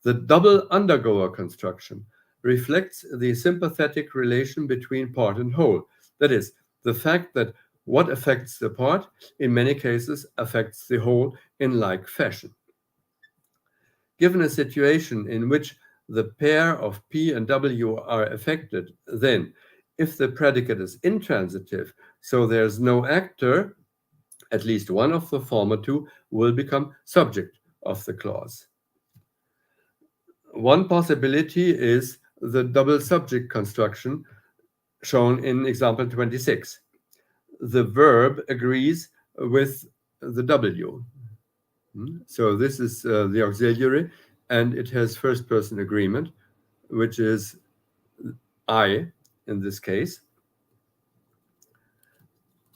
The double undergoer construction reflects the sympathetic relation between part and whole. That is, the fact that what affects the part, in many cases, affects the whole in like fashion. Given a situation in which the pair of P and W are affected, then, if the predicate is intransitive, so there's no actor, at least one of the former two will become subject of the clause. One possibility is the double subject construction shown in example 26. The verb agrees with the W. So this is the auxiliary, and it has first-person agreement, which is I in this case.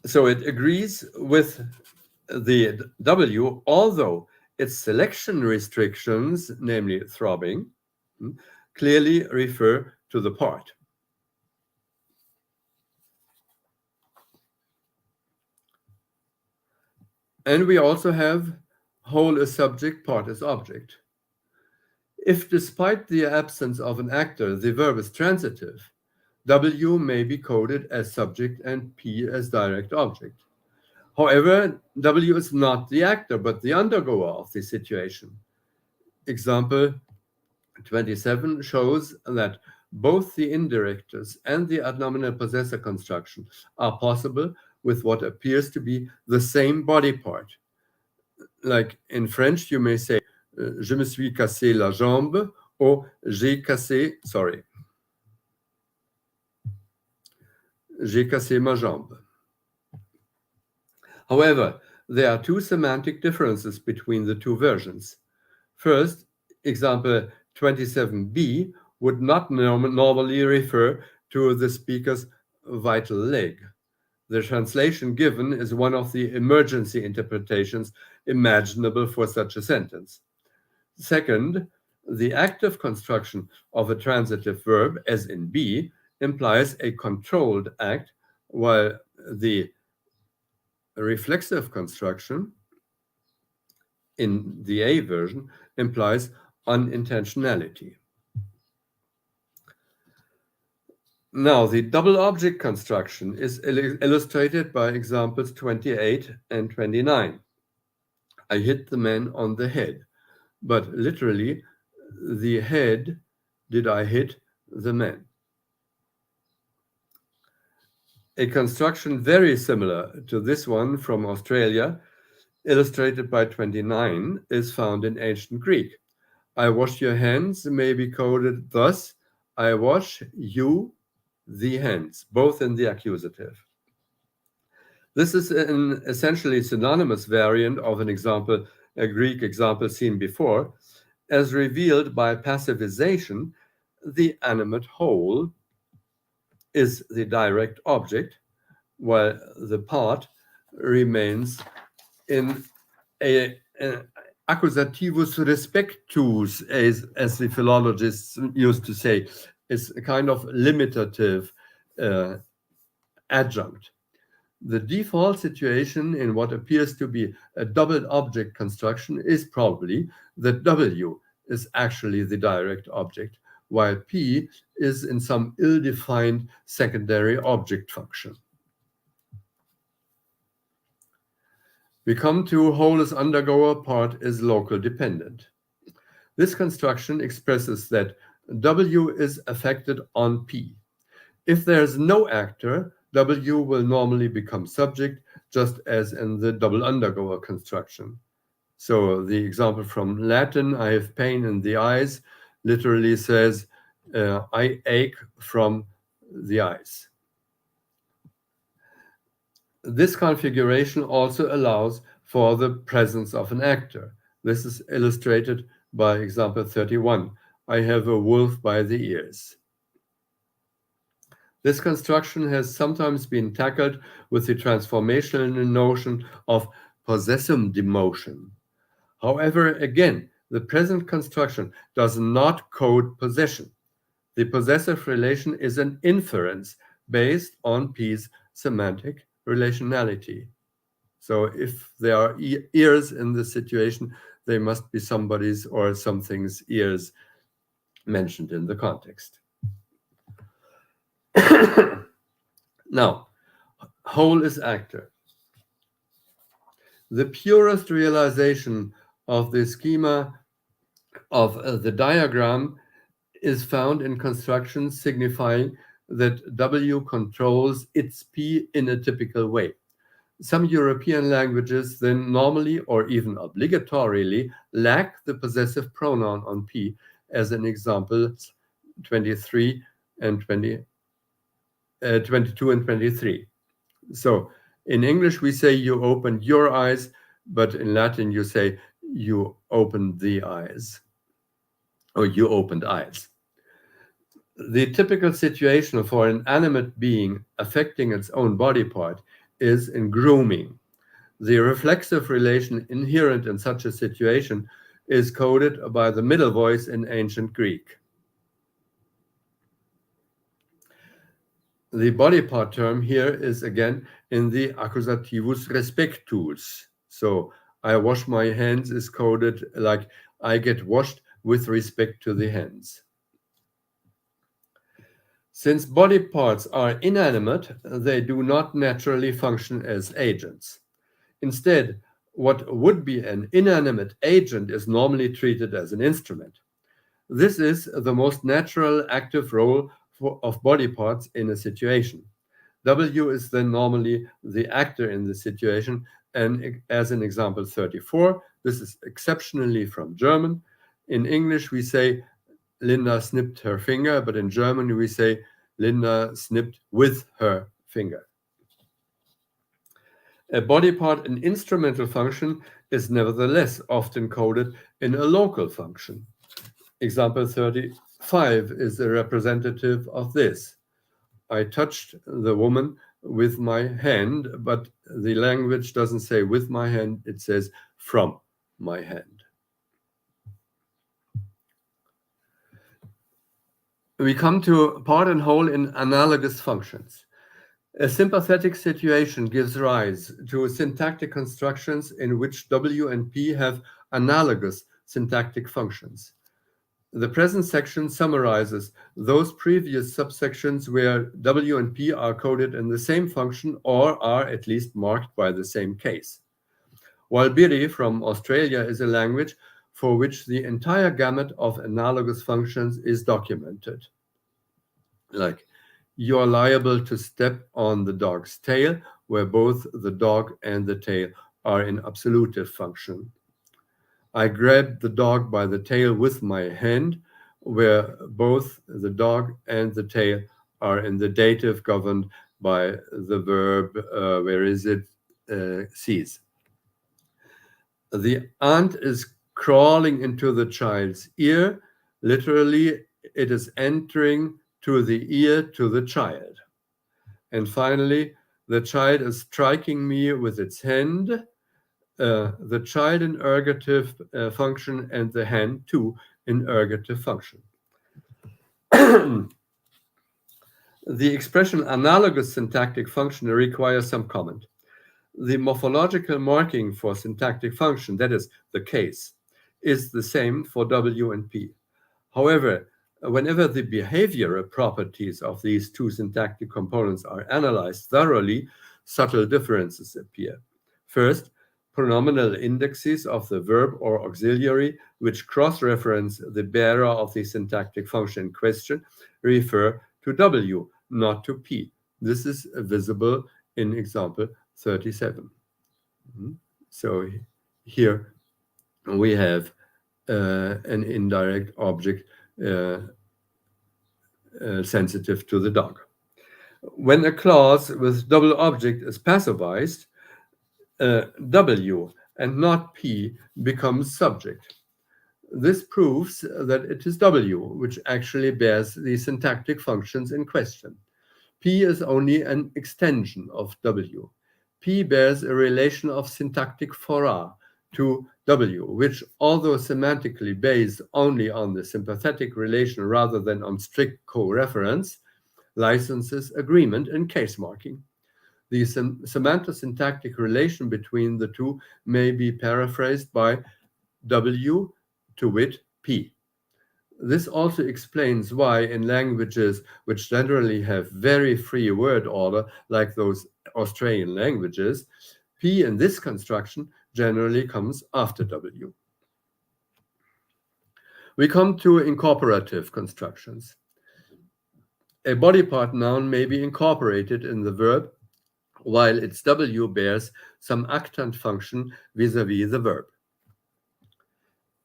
So it agrees with the W, although its selection restrictions, namely throbbing, clearly refer to the part. And we also have whole as subject, part as object. If despite the absence of an actor, the verb is transitive, W may be coded as subject and P as direct object. However, W is not the actor, but the undergoer of the situation. Example 27 shows that both the indirectors and the ad nominem possessor construction are possible with what appears to be the same body part. Like in French, you may say, je me suis cassé la jambe, or j'ai cassé ma jambe. However, there are two semantic differences between the two versions. First, example 27b would not normally refer to the speaker's vital leg. The translation given is one of the emergency interpretations imaginable for such a sentence. Second, the active construction of a transitive verb, as in B, implies a controlled act, while the reflexive construction in the A version implies unintentionality. Now, the double object construction is illustrated by examples 28 and 29. I hit the man on the head, but literally, the head did I hit the man. A construction very similar to this one from Australia, illustrated by 29, is found in ancient Greek. I wash your hands may be coded thus, I wash you the hands, both in the accusative. This is an essentially synonymous variant of an example, a Greek example seen before. As revealed by passivization, the animate whole is the direct object, while the part remains in an accusativus respectus, as the philologists used to say, is a kind of limitative adjunct. The default situation in what appears to be a doubled object construction is probably that W is actually the direct object, while P is in some ill-defined secondary object function. We come to whole is undergoer, part is local dependent. This construction expresses that W is affected on P. If there is no actor, W will normally become subject, just as in the double undergoer construction. So the example from Latin, I have pain in the eyes, literally says, I ache from the eyes. This configuration also allows for the presence of an actor. This is illustrated by example 31. I have a wolf by the ears. This construction has sometimes been tackled with the transformational notion of possessive demotion. However, again, the present construction does not code possession. The possessive relation is an inference based on P's semantic relationality. So if there are ears in the situation, they must be somebody's or something's ears mentioned in the context. Now, whole is actor. The purest realization of the schema of the diagram is found in constructions signifying that W controls its P in a typical way. Some European languages then normally or even obligatorily lack the possessive pronoun on P, as in examples 23 and 22 and 23. So in English, we say you opened your eyes, but in Latin, you say you opened the eyes, or you opened eyes. The typical situation for an animate being affecting its own body part is in grooming. The reflexive relation inherent in such a situation is coded by the middle voice in ancient Greek. The body part term here is again in the accusativus respectus. So I wash my hands is coded like I get washed with respect to the hands. Since body parts are inanimate, they do not naturally function as agents. Instead, what would be an inanimate agent is normally treated as an instrument. This is the most natural active role of body parts in a situation. W is then normally the actor in the situation, and as in example 34, this is exceptionally from German. In English, we say Linda snipped her finger, but in German, we say Linda snipped with her finger. A body part in instrumental function is nevertheless often coded in a local function. Example 35 is a representative of this. I touched the woman with my hand, but the language doesn't say with my hand, it says from my hand. We come to part and whole in analogous functions. A sympathetic situation gives rise to syntactic constructions in which W and P have analogous syntactic functions. The present section summarizes those previous subsections where W and P are coded in the same function or are at least marked by the same case. Walbiri from Australia is a language for which the entire gamut of analogous functions is documented. Like, you are liable to step on the dog's tail, where both the dog and the tail are in absolutive function. I grabbed the dog by the tail with my hand, where both the dog and the tail are in the dative governed by the verb, sees. The ant is crawling into the child's ear. Literally, it is entering to the ear to the child. And finally, the child is striking me with its hand. The child in ergative function and the hand too in ergative function. The expression analogous syntactic function requires some comment. The morphological marking for syntactic function, that is the case, is the same for W and P. However, whenever the behavioral properties of these two syntactic components are analyzed thoroughly, subtle differences appear. First, pronominal indexes of the verb or auxiliary, which cross-reference the bearer of the syntactic function in question, refer to W, not to P. This is visible in example 37. So here we have an indirect object sensitive to the dog. When a clause with double object is passivized, W and not P becomes subject. This proves that it is W which actually bears the syntactic functions in question. P is only an extension of W. P bears a relation of syntactic fora to W, which, although semantically based only on the sympathetic relation rather than on strict co-reference, licenses agreement in case marking. The semantosyntactic relation between the two may be paraphrased by W to wit P. This also explains why in languages which generally have very free word order, like those Australian languages, P in this construction generally comes after W. We come to incorporative constructions. A body part noun may be incorporated in the verb while its W bears some actant function vis-à-vis the verb.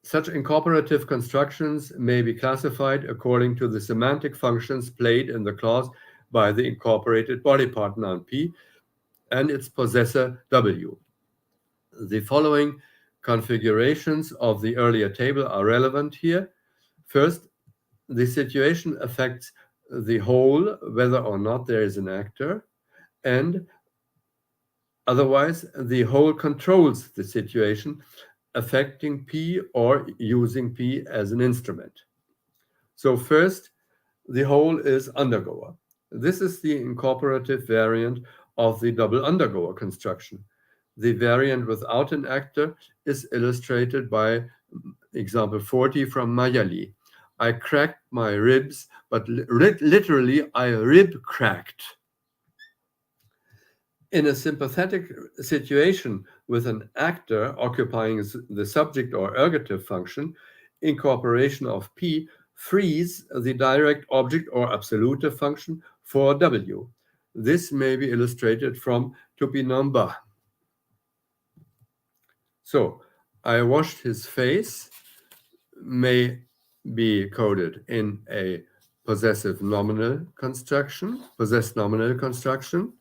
Such incorporative constructions may be classified according to the semantic functions played in the clause by the incorporated body part noun P and its possessor W. The following configurations of the earlier table are relevant here. First, the situation affects the whole, whether or not there is an actor, and otherwise, the whole controls the situation, affecting P or using P as an instrument. So first, the whole is undergoer. This is the incorporative variant of the double undergoer construction. The variant without an actor is illustrated by example 40 from Mayali. I cracked my ribs, but literally I rib cracked. In a sympathetic situation with an actor occupying the subject or ergative function, incorporation of P frees the direct object or absolutive function for W. This may be illustrated from topinamba. So, I washed his face may be coded in a possessive nominal construction, possessed nominal construction.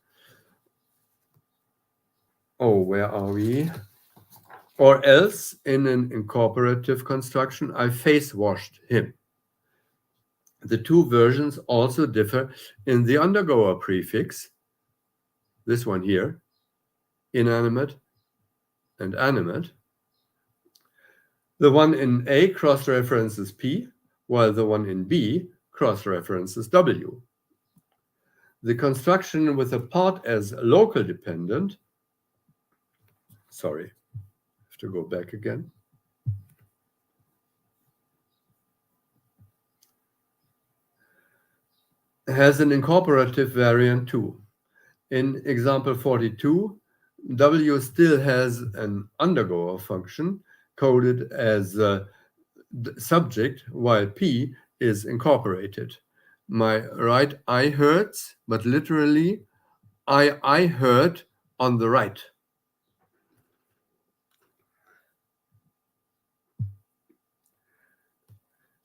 Oh, where are we? Or else, in an incorporative construction, I face washed him. The two versions also differ in the undergoer prefix, this one here, inanimate and animate. The one in A cross-references P, while the one in B cross-references W. The construction with a part as local dependent, sorry, I have to go back again. Has an incorporative variant too. In example 42, W still has an undergoer function coded as subject, while P is incorporated. My right eye hurts, but literally, I hurt on the right.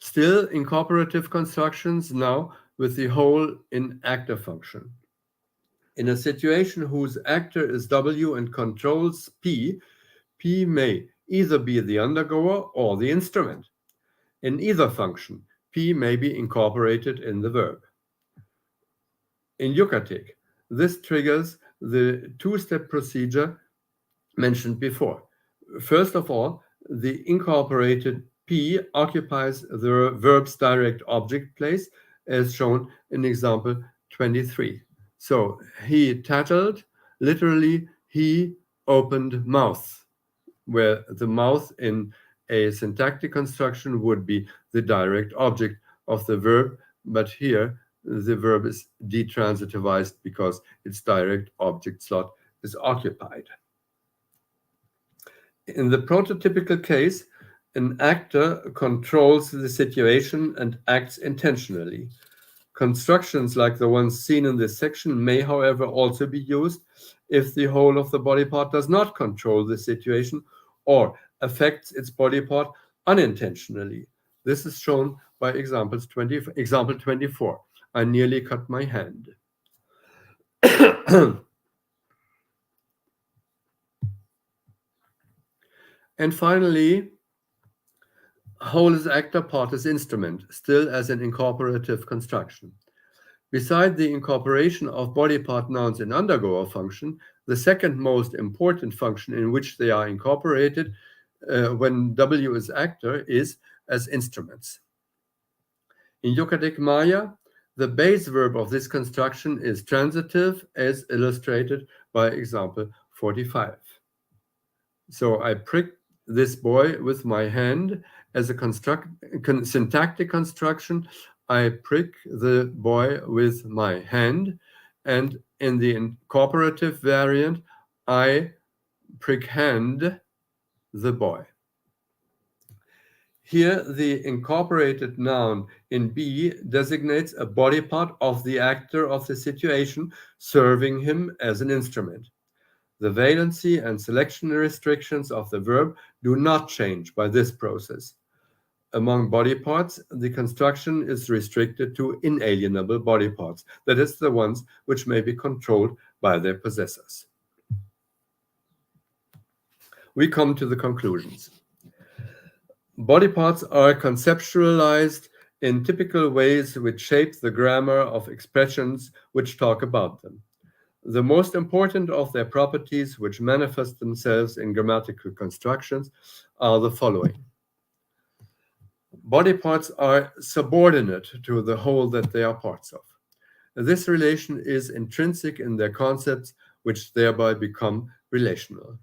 Still incorporative constructions now with the whole in actor function. In a situation whose actor is W and controls P, P may either be the undergoer or the instrument. In either function, P may be incorporated in the verb. In Yucatek, this triggers the two-step procedure mentioned before. First of all, the incorporated P occupies the verb's direct object place, as shown in example 23. So he tattled, literally, he opened mouth, where the mouth in a syntactic construction would be the direct object of the verb, but here the verb is detransitivized because its direct object slot is occupied. In the prototypical case, an actor controls the situation and acts intentionally. Constructions like the ones seen in this section may, however, also be used if the whole of the body part does not control the situation or affects its body part unintentionally. This is shown by example 24. I nearly cut my hand. And finally, whole as actor, part as instrument, still as an incorporative construction. Beside the incorporation of body part nouns in undergoer function, the second most important function in which they are incorporated when W is actor is as instruments. In Yucatec Maya, the base verb of this construction is transitive, as illustrated by example 45. So I pricked this boy with my hand. As a syntactic construction, I prick the boy with my hand, and in the incorporative variant, I prick hand the boy. Here, the incorporated noun in B designates a body part of the actor of the situation, serving him as an instrument. The valency and selection restrictions of the verb do not change by this process. Among body parts, the construction is restricted to inalienable body parts, that is, the ones which may be controlled by their possessors. We come to the conclusions. Body parts are conceptualized in typical ways which shape the grammar of expressions which talk about them. The most important of their properties which manifest themselves in grammatical constructions are the following. Body parts are subordinate to the whole that they are parts of. This relation is intrinsic in their concepts, which thereby become relational.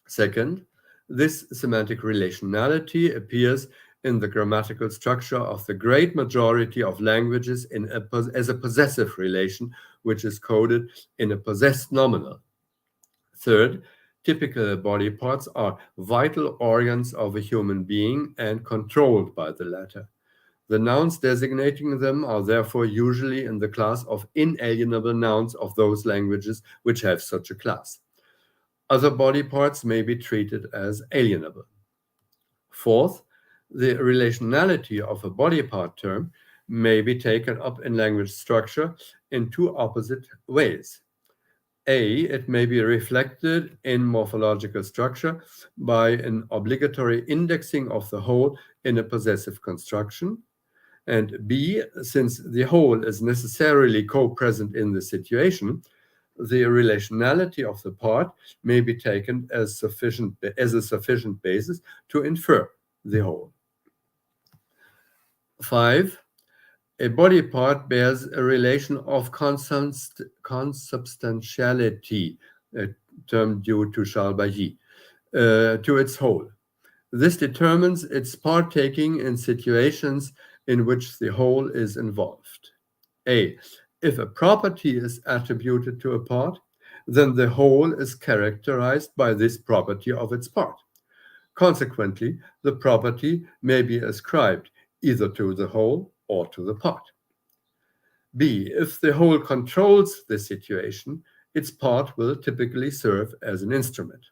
Second, this semantic relationality appears in the grammatical structure of the great majority of languages as a possessive relation, which is coded in a possessed nominal. Third, typical body parts are vital organs of a human being and controlled by the latter. The nouns designating them are therefore usually in the class of inalienable nouns of those languages which have such a class. Other body parts may be treated as alienable. Fourth, the relationality of a body part term may be taken up in language structure in two opposite ways. A, it may be reflected in morphological structure by an obligatory indexing of the whole in a possessive construction. And B, since the whole is necessarily co-present in the situation, the relationality of the part may be taken as a sufficient basis to infer the whole. 5. A body part bears a relation of consubstantiality, a term due to Charles Bailly, to its whole. This determines its partaking in situations in which the whole is involved. A. If a property is attributed to a part, then the whole is characterized by this property of its part. Consequently, the property may be ascribed either to the whole or to the part. B. If the whole controls the situation, its part will typically serve as an instrument.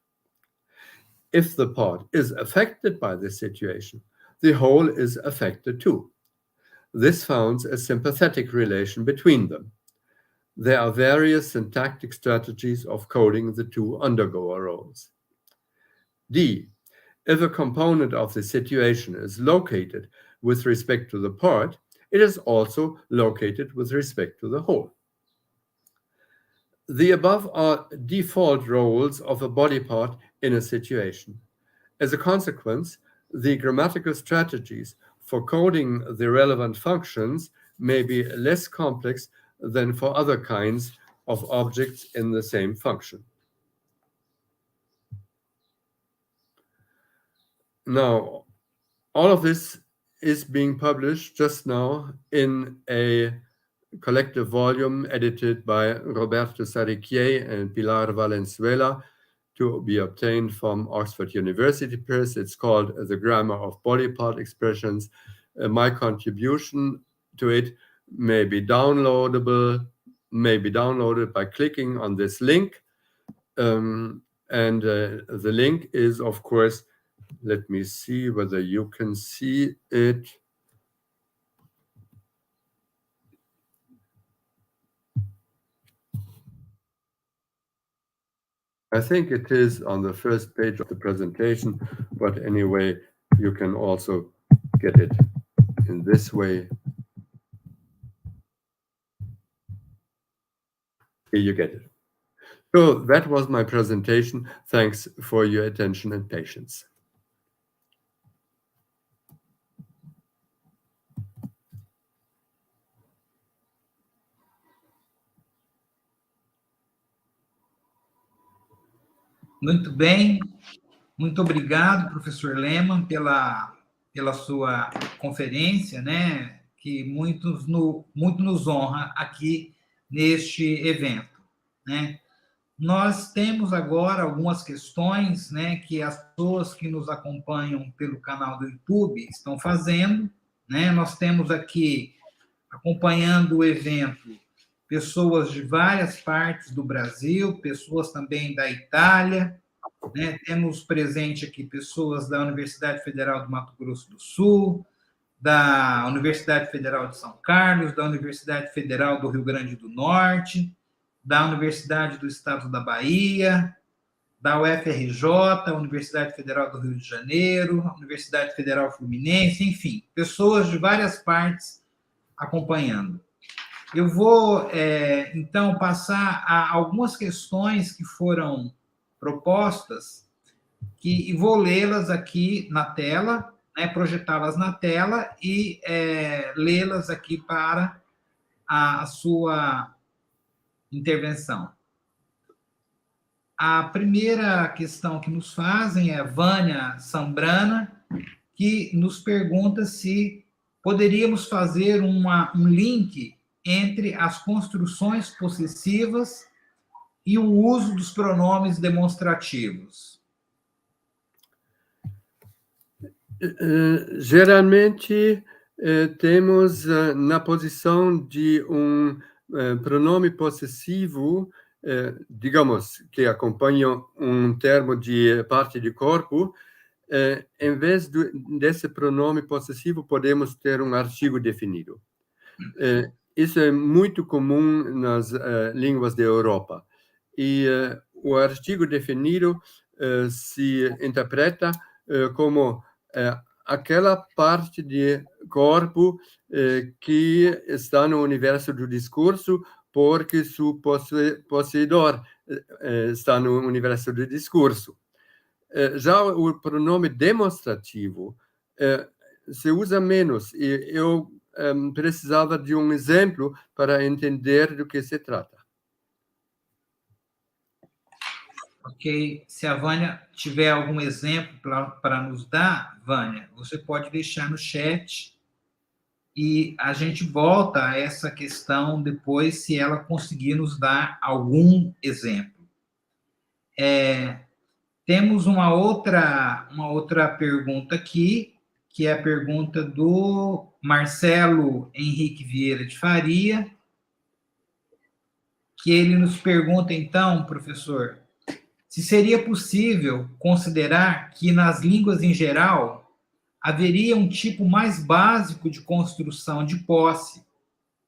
If the part is affected by the situation, the whole is affected too. This founds a sympathetic relation between them. There are various syntactic strategies of coding the two undergoer roles. D. If a component of the situation is located with respect to the part, it is also located with respect to the whole. The above are default roles of a body part in a situation. As a consequence, the grammatical strategies for coding the relevant functions may be less complex than for other kinds of objects in the same function. Now, all of this is being published just now in a collective volume edited by Roberto Sarriquier and Pilar Valenzuela, to be obtained from Oxford University Press. It's called The Grammar of Body Part Expressions. My contribution to it may be downloaded by clicking on this link. The link is, of course, let me see whether you can see it. I think it is on the first page of the presentation, but anyway, you can also get it in this way. Here you get it. So that was my presentation. Thanks for your attention and patience. Muito bem, muito obrigado, professor Lehmann, pela sua conferência, né, que muito nos honra aqui neste evento, né. Nós temos agora algumas questões, né, que as pessoas que nos acompanham pelo canal do YouTube estão fazendo, né. Nós temos aqui, acompanhando o evento, pessoas de várias partes do Brasil, pessoas também da Itália, né? Temos presente aqui pessoas da Universidade Federal do Mato Grosso do Sul, da Universidade Federal de São Carlos, da Universidade Federal do Rio Grande do Norte, da Universidade do Estado da Bahia, da UFRJ, Universidade Federal do Rio de Janeiro, Universidade Federal Fluminense, enfim, pessoas de várias partes acompanhando. Eu vou, então, passar a algumas questões que foram propostas, e vou lê-las aqui na tela, né, projetá-las na tela e lê-las aqui para a sua intervenção. A primeira questão que nos fazem é Vânia Sambrana, que nos pergunta se poderíamos fazer um link entre as construções possessivas e o uso dos pronomes demonstrativos. Geralmente, temos na posição de pronome possessivo, digamos, que acompanha termo de parte de corpo, em vez desse pronome possessivo, podemos ter artigo definido. Isso é muito comum nas línguas da Europa. E o artigo definido se interpreta como aquela parte de corpo que está no universo do discurso, porque seu possuidor está no universo do discurso. Já o pronome demonstrativo se usa menos, e eu precisava de exemplo para entender do que se trata. Ok. Se a Vânia tiver algum exemplo para nos dar, Vânia, você pode deixar no chat e a gente volta a essa questão depois, se ela conseguir nos dar algum exemplo. Temos uma outra pergunta aqui, que é a pergunta do Marcelo Henrique Vieira de Faria, que ele nos pergunta, então, professor, se seria possível considerar que nas línguas em geral haveria um tipo mais básico de construção de posse,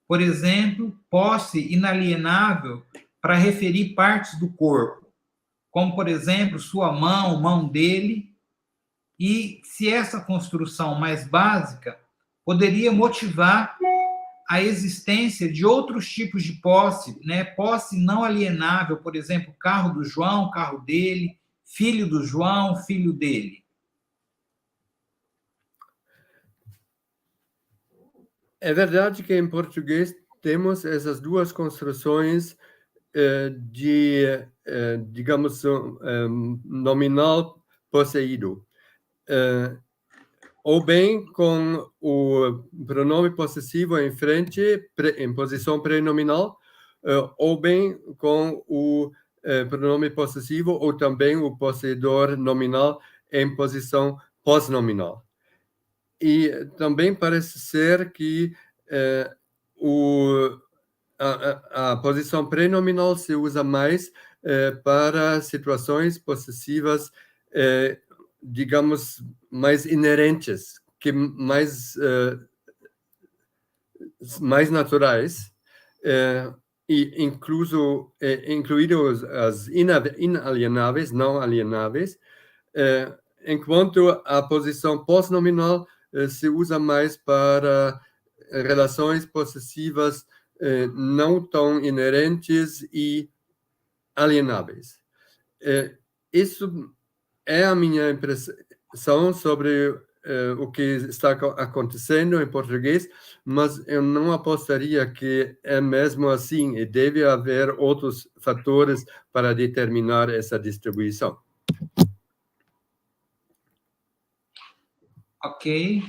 por exemplo, posse inalienável para referir partes do corpo, como, por exemplo, sua mão, mão dele, e se essa construção mais básica poderia motivar a existência de outros tipos de posse, né? Posse não alienável, por exemplo, carro do João, carro dele, filho do João, filho dele. É verdade que em português temos essas duas construções de, digamos, nominal possuído. Ou bem com o pronome possessivo em frente, em posição prenominal, ou bem com o pronome possessivo, ou também o possuidor nominal em posição pós-nominal. E também parece ser que a posição prenominal se usa mais para situações possessivas, digamos, mais inerentes, que mais naturais, e incluídos as inalienáveis, não alienáveis, enquanto a posição pós-nominal se usa mais para relações possessivas não tão inerentes e alienáveis. Isso é a minha impressão sobre o que está acontecendo em português, mas eu não apostaria que é mesmo assim, e deve haver outros fatores para determinar essa distribuição. Ok.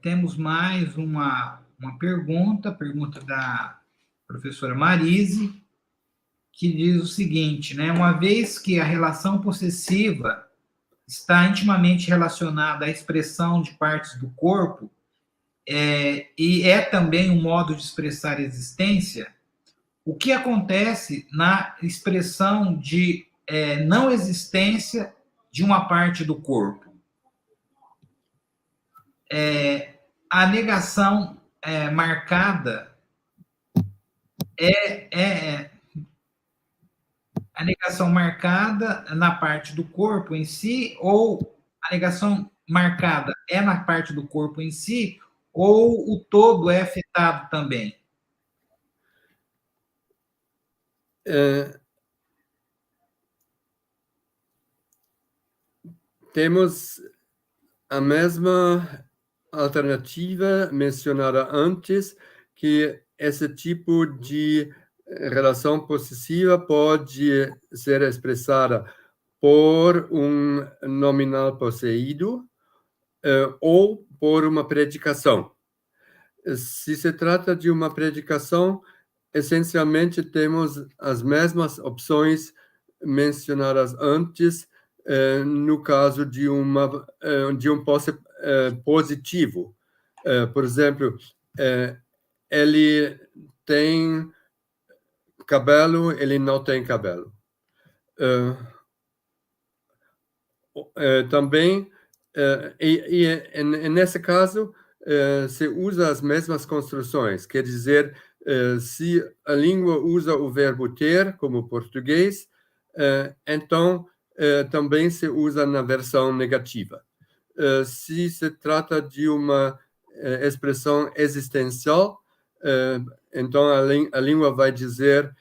Temos mais uma pergunta da professora Marise, que diz o seguinte, né? Uma vez que a relação possessiva está intimamente relacionada à expressão de partes do corpo, e é também um modo de expressar existência, o que acontece na expressão de não existência de uma parte do corpo? A negação marcada a negação marcada na parte do corpo em si, ou a negação marcada é na parte do corpo em si, ou o todo é afetado também? Temos a mesma alternativa mencionada antes, que esse tipo de relação possessiva pode ser expressada por um nominal possuído ou por uma predicação. Se se trata de uma predicação, essencialmente temos as mesmas opções mencionadas antes, no caso de um posse positivo. Por exemplo, ele tem cabelo, ele não tem cabelo. Também, nesse caso, se usa as mesmas construções, quer dizer, se a língua usa o verbo ter, como português, então também se usa na versão negativa. Se se trata de uma expressão existencial, então a língua vai dizer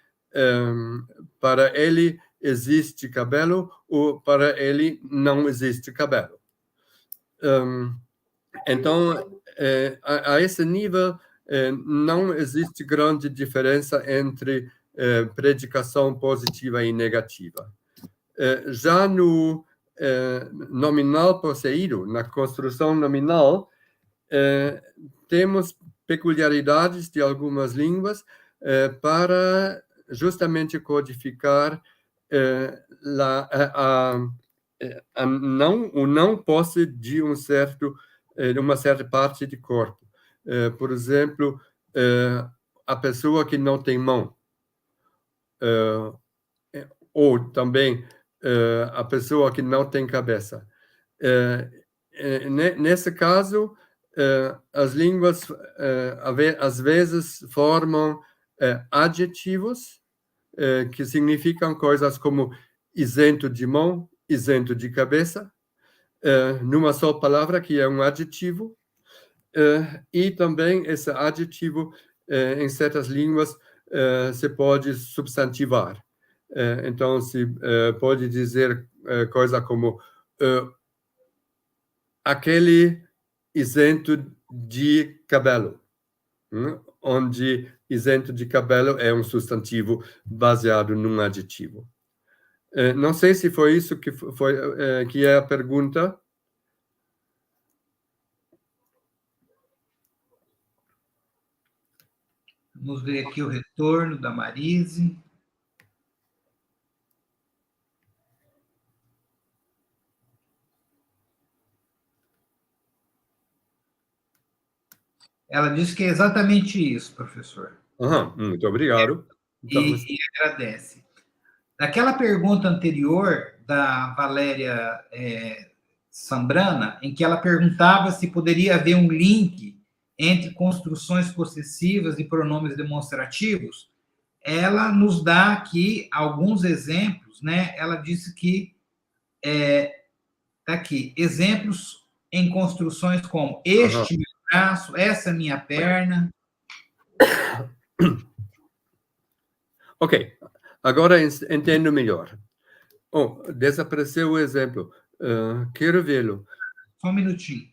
para ele existe cabelo ou para ele não existe cabelo. Então, a esse nível, não existe grande diferença entre predicação positiva e negativa. Já no nominal possuído, na construção nominal, temos peculiaridades de algumas línguas para justamente codificar o não posse de uma certa parte de corpo. Por exemplo, a pessoa que não tem mão, ou também a pessoa que não tem cabeça. Nesse caso, as línguas às vezes formam adjetivos que significam coisas como isento de mão, isento de cabeça, numa só palavra, que é um adjetivo, e também esse adjetivo, em certas línguas, se pode substantivar. Então, se pode dizer coisa como aquele isento de cabelo, onde isento de cabelo é um substantivo baseado num adjetivo. Não sei se foi isso que é a pergunta. Vamos ver aqui o retorno da Marise. Ela disse que é exatamente isso, professor. Muito obrigado. E agradece. Daquela pergunta anterior da Valéria Sambrana, em que ela perguntava se poderia haver um link entre construções possessivas e pronomes demonstrativos, ela nos dá aqui alguns exemplos, né? Ela disse que tá aqui, exemplos em construções como este meu braço, essa minha perna. Ok, agora entendo melhor. Desapareceu o exemplo. Quero vê-lo. Só um minutinho.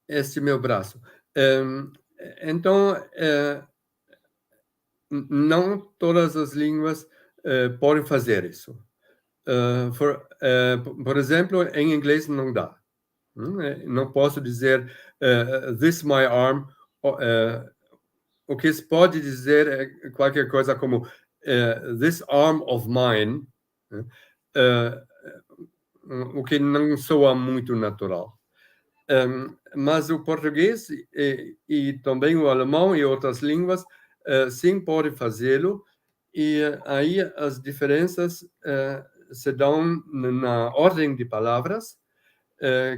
Este meu braço. Então, não todas as línguas podem fazer isso. Por exemplo, em inglês não dá. Não posso dizer this my arm. O que se pode dizer é qualquer coisa como this arm of mine, o que não soa muito natural. Mas o português e também o alemão e outras línguas sim podem fazê-lo, e aí as diferenças se dão na ordem de palavras,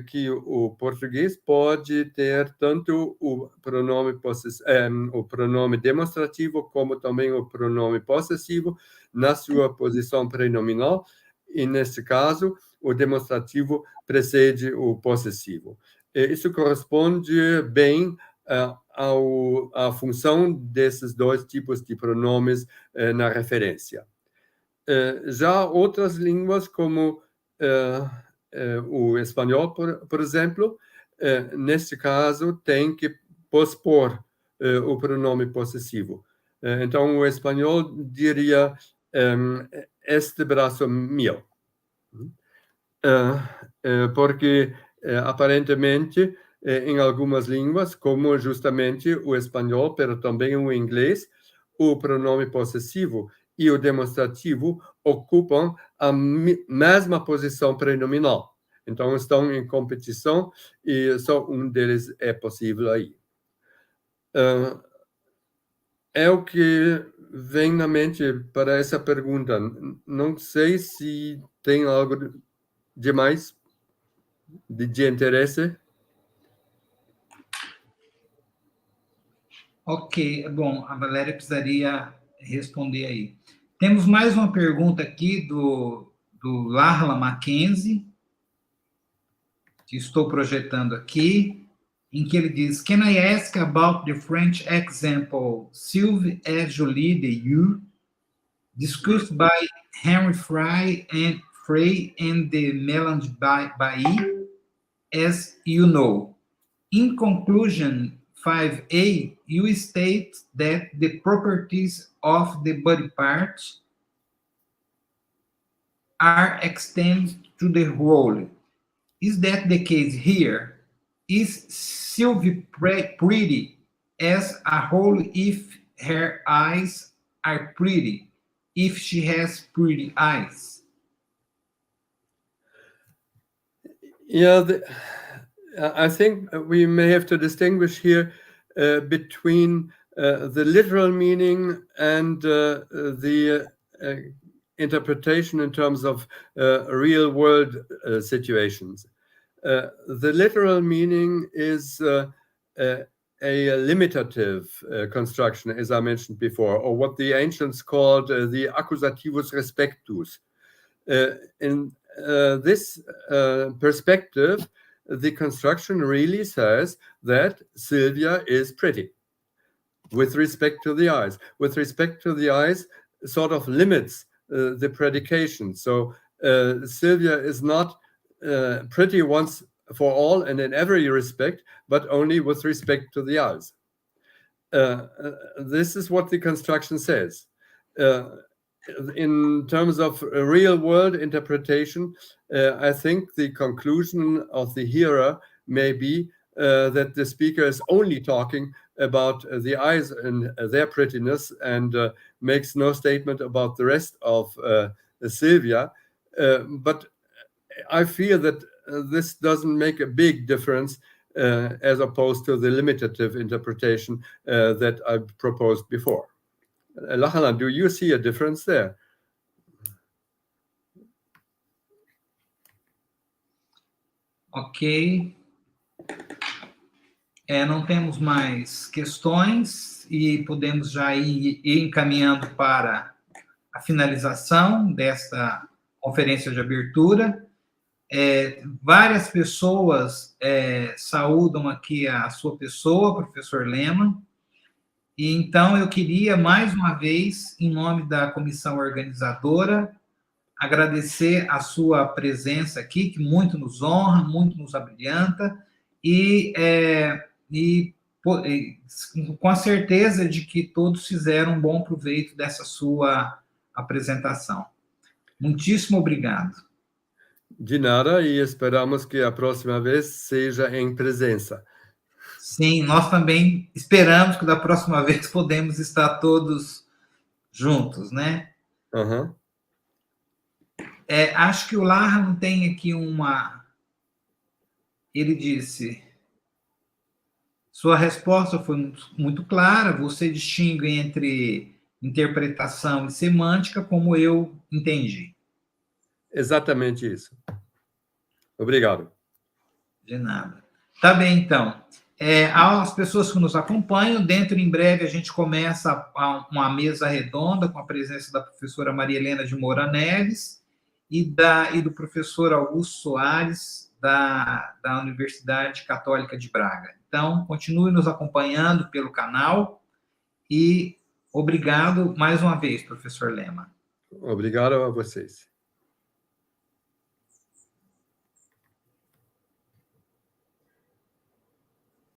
que o português pode ter tanto o pronome demonstrativo como também o pronome possessivo na sua posição prenominal, e neste caso o demonstrativo precede o possessivo. Isso corresponde bem à função desses dois tipos de pronomes na referência. Já outras línguas, como o espanhol, por exemplo, neste caso, tem que pospor o pronome possessivo. Então, o espanhol diria este braço meu. Porque, aparentemente, em algumas línguas, como justamente o espanhol, mas também o inglês, o pronome possessivo e o demonstrativo ocupam a mesma posição prenominal. Então, estão em competição e só um deles é possível aí. É o que vem na mente para essa pergunta. Não sei se tem algo demais de interesse. Ok, bom, a Valéria precisaria responder aí. Temos mais uma pergunta aqui do Larla Mackenzie, que estou projetando aqui, em que ele diz: Can I ask about the French example Sylve et Jolie de you, discussed by Henry Frey and the Mélange Bailly, as you know. In conclusion 5a, you state that the properties of the body parts are extended to the whole. Is that the case here? Is Sylvie pretty as a whole if her eyes are pretty, if she has pretty eyes? Yeah, I think we may have to distinguish here between the literal meaning and the interpretation in terms of real-world situations. The literal meaning is a limitative construction, as I mentioned before, or what the ancients called the accusativus respectus. In this perspective, the construction really says that Sylvia is pretty with respect to the eyes. With respect to the eyes, sort of limits the predication. So Sylvia is not pretty once for all and in every respect, but only with respect to the eyes. This is what the construction says. In terms of real-world interpretation, I think the conclusion of the hearer may be that the speaker is only talking about the eyes and their prettiness and makes no statement about the rest of Sylvia. But I feel that this doesn't make a big difference as opposed to the limitative interpretation that I proposed before. Lachlan, do you see a difference there? Ok. Não temos mais questões e podemos já ir encaminhando para a finalização desta conferência de abertura. Várias pessoas saúdam aqui a sua pessoa, professor Lehmann, e então eu queria, mais uma vez, em nome da comissão organizadora, agradecer a sua presença aqui, que muito nos honra, muito nos abrilhanta, e com a certeza de que todos fizeram um bom proveito dessa sua apresentação. Muitíssimo obrigado. De nada, e esperamos que a próxima vez seja em presença. Sim, nós também esperamos que da próxima vez podemos estar todos juntos, né? Uhum. Acho que o Lehmann tem aqui uma... Ele disse... Sua resposta foi muito clara, você distingue entre interpretação e semântica, como eu entendi. Exatamente isso. Obrigado. De nada. Tá bem, então. Às pessoas que nos acompanham, dentro em breve a gente começa uma mesa redonda com a presença da professora Maria Helena de Moura Neves e do professor Augusto Soares, da Universidade Católica de Braga. Então, continue nos acompanhando pelo canal e obrigado mais uma vez, professor Lehmann. Obrigado a vocês.